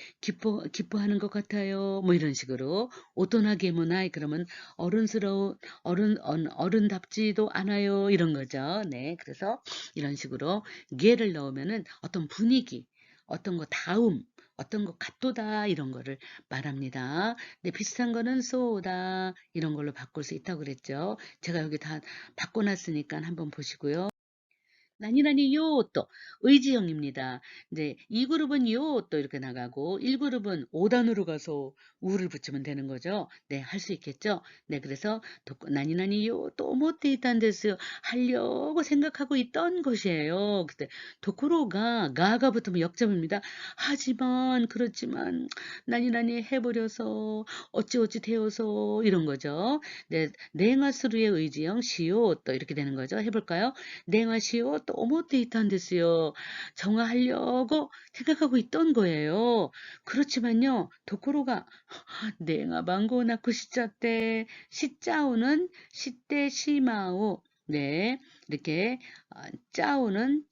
기뻐하는 것 같아요. 뭐 이런 식으로 오토나게 모나이 그러면 어른답지도 않아요. 이런 거죠. 네, 그래서 이런 식으로 게를 넣으면은 어떤 분위기, 어떤 거 다음 어떤 것 같도다 이런 거를 말합니다. 네, 비슷한 거는 쏘다 이런 걸로 바꿀 수 있다고 그랬죠. 제가 여기 다 바꿔놨으니까 한번 보시고요. 나니나니 요 또 의지형입니다. 이제 2그룹은 요 또 이렇게 나가고 1그룹은 5단으로 가서 우를 붙이면 되는 거죠. 네, 할 수 있겠죠. 네, 그래서 나니나니 요 또 못돼 있다는 데서 하려고 생각하고 있던 것이에요. 그때 도쿠로가 가가 붙으면 역점입니다. 하지만 그렇지만 나니나니 해버려서 어찌어찌 되어서 이런 거죠. 네, 냉화수루의 의지형 시요 또 이렇게 되는 거죠. 해볼까요? 냉하시오 또 못돼 있다는 데스요. 정화하려고 생각하고 있던 거예요. 그렇지만요. 도코로가 냉하방고 낳고 시자때 시짜오는 시때 시마오 네 이렇게 짜오는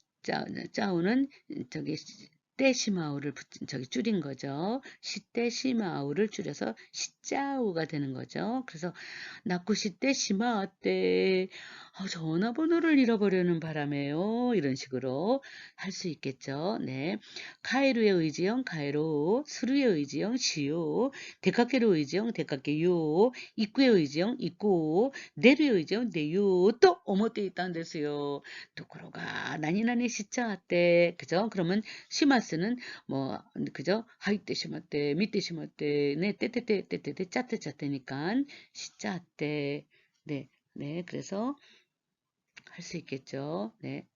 짜오는 저기 시때시마오를 저기 줄인 거죠. 시때시마오를 줄여서 시짜오가 되는 거죠. 그래서 낳고 시때 시마때 전화번호를 잃어버리는 바람에요. 이런 식으로 할 수 있겠죠. 네. 카에루의 의지형 카에루, 수루의 의지형 시우, 데카케의 의지형 데카케요, 입구의 의지형 입구, 내루의 의지형 내유, 또 오모때 있다는 데서요. 도쿠로가 나니나니 시차때 그죠? 그러면 시마스는 뭐 그죠? 하이때 시마때, 밑때 시마때, 네, 때때때 때때때 짜때 짜때니까 시짜때 네. 네, 그래서 할 수 있겠죠. 네.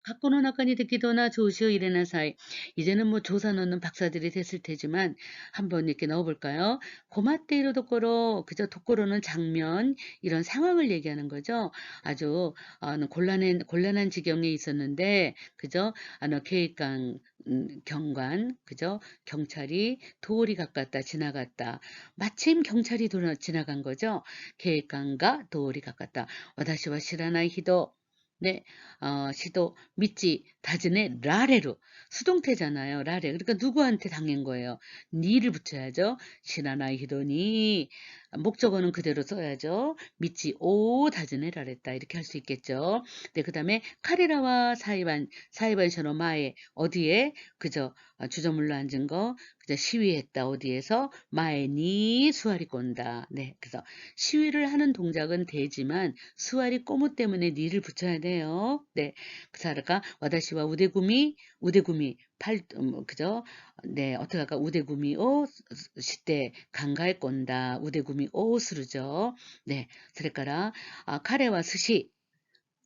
갖고는 낙관이 듣기도나 조시오 이레나 사이. 이제는 뭐 조사 넣는 박사들이 됐을 테지만 한번 이렇게 넣어볼까요? 고마테이로 도코로 그저 도코로는 장면 이런 상황을 얘기하는 거죠. 아주 곤란한 지경에 있었는데 그죠? 계획강 경관 그죠? 경찰이 도리 가깝다 지나갔다. 마침 경찰이 지나간 거죠. 계획강과 도리 가깝다. 와다시와 시라나이 히도 네, 시도 미찌 다즈네 라레로 수동태잖아요. 라레. 그러니까 누구한테 당한 거예요? 니를 붙여야죠. 시나나이 히도니 목적어는 그대로 써야죠. 미찌 오 다즈네 라레다 이렇게 할 수 있겠죠. 네, 그다음에 카레라와 사이반 셔노마에 어디에 그저 주저물러 앉은 거 그저 시위했다 어디에서 마에니 수아리 꼰다. 네, 그래서 시위를 하는 동작은 되지만 수아리 꼬무 때문에 니를 붙여야 돼요. 네, 그 사람가 와다시와 우대구미 그죠? 네, 어떻게 할까? 우대구미 오 시대 강가에 꼰다. 우대구미 오 스르죠. 네, 그래까라 카레와 스시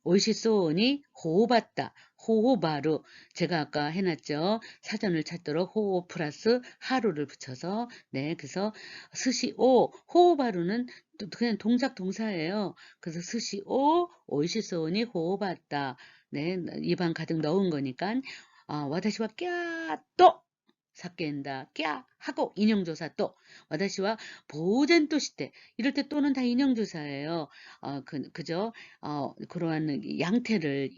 오이시소니 호호바다 호호바루 제가 아까 해놨죠. 사전을 찾도록 호호 플러스 하루를 붙여서 네 그래서 스시오 호호바루는 그냥 동작 동사예요. 그래서 스시오 오이시소니 호호바다 네 입안 가득 넣은 거니까 와다시와 꺄또 사깬다 꺄 하고 인형조사 또 와다시와 보젠 또 시대 이럴 때 또는 다 인형조사예요. 그죠? 그러한 양태를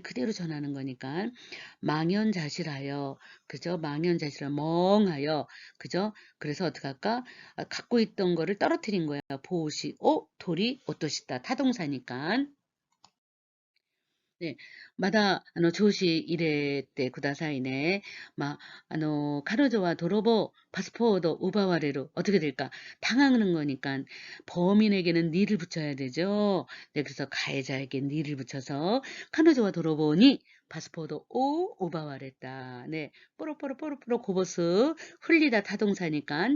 그대로 전하는 거니까 망연자실하여 그죠? 망연자실하여 멍하여 그죠? 그래서 어떻게 할까? 갖고 있던 거를 떨어뜨린 거야. 보시 오 돌이 오토시다 타동사니까ね、まだ、調子入れてくださいね。彼女は泥棒, 파스포드奪われる. 어떻게 될까? 당하는 거니까 범인에게는 니를 붙여야 되죠. 네, 그래서 가해자에게 니를 붙여서彼女は 泥棒に 파스포드 오 우바와랬다. 네, 뽀로뽀로 고버스 흘리다 타동사니까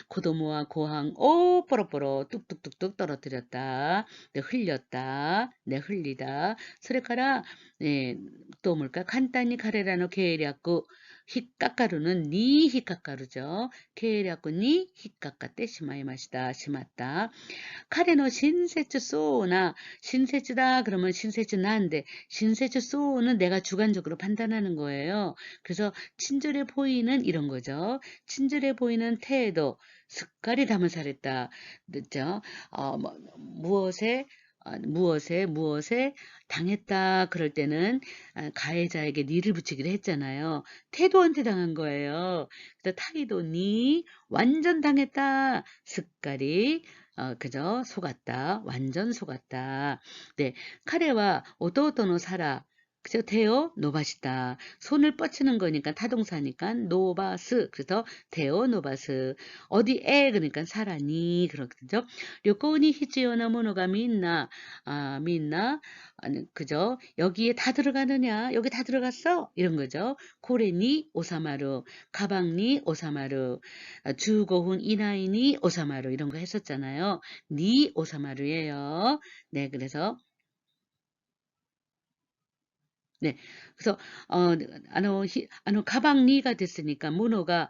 고도모와 고항 오 뽀로뽀로 뚝뚝뚝뚝 떨어뜨렸다. 네, 흘렸다. 네, 흘리다. それから 네, 또 뭘까? 간단히 카레라노 계략구 히까까루는 니 히까까루죠. 계략구 니 히까까때 시마이마시다 심았다. 카레노 신세츠 소나 신세츠다 그러면 신세츠 나인데 신세츠 소는 내가 주관적으로 판단하는 거예요. 그래서 친절해 보이는 이런 거죠. 친절해 보이는 태도 습관이 담을 살했다. 그죠? 무엇에 당했다 그럴 때는 가해자에게 니를 붙이기로 했잖아요. 태도한테 당한 거예요. 그래서 타기도 니 완전 당했다. 습관이 그죠? 속았다. 완전 속았다. 네. 카레와 오토오토노 사라 그죠? 데오 노바시다. 손을 뻗치는 거니까 타동사니까 노바스. 그래서 데오 노바스. 어디에 그러니까 사라니 그렇죠? 료코니 히치요나 모노가 민나 민나 아니 그죠? 여기에 다 들어가느냐? 여기 다 들어갔어? 이런 거죠. 코레니 오사마루, 가방니 오사마루, 주고훈 이나이니 오사마루 이런 거 했었잖아요. 니 오사마루예요. 네, 그래서 네. 그래서 가방니가 됐으니까 모노가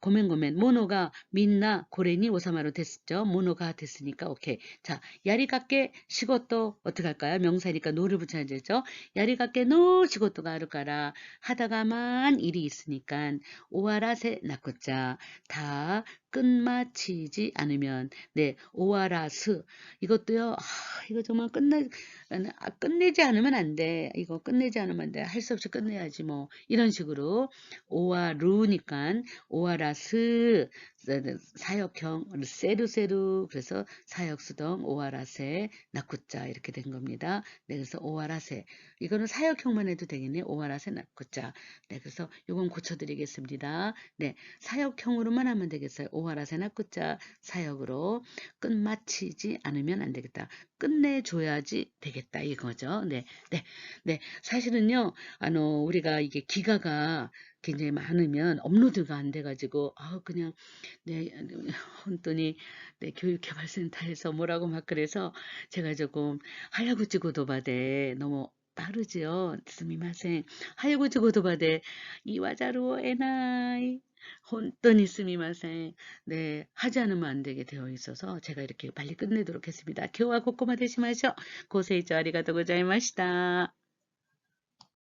고멘고멘 모노가 민나 고레니 오사마로 됐죠. 모노가 됐으니까 오케이. 자, 야리가께 시고또 어떻게 할까요? 명사니까 노를 붙여야 되죠. 야리가께 노 시고또가 아루까라 하다가만 일이 있으니까 오와라세 나코자 다 끝마치지 않으면 네 오와라스 이것도요. 이거 정말 끝내지 않으면 안 돼. 이거 끝내지 않으면 안 돼. 할 수 없이 끝내야지 뭐. 이런 식으로 오와 루니까 오와라스 사역형 세루세루 그래서 사역수동 오와라세 나쿠자 이렇게 된 겁니다. 네, 그래서 오와라세 이거는 사역형만 해도 되겠네. 오와라세 나쿠자. 네, 그래서 이건 고쳐드리겠습니다. 네, 사역형으로만 하면 되겠어요. 오와라세 나쿠자 사역으로 끝마치지 않으면 안 되겠다. 끝내줘야지 되겠다 이거죠. 네, 네, 네. 사실은요, 우리가 이게 기가가 굉장히 많으면 업로드가 안 돼가지고 그냥 네, 혼돈이 네, 교육개발센터에서 뭐라고 막 그래서 제가 조금 하야구치 고도바데 너무 빠르지요. 스미마셍. 하야구치 고도바데 이와자루 에나이 혼돈이 스미마셍. 네, 하지 않으면 안 되게 되어 있어서 제가 이렇게 빨리 끝내도록 했습니다. 교와 고코마 되시마쇼. 고세이죠 아리가또 고자이마시다.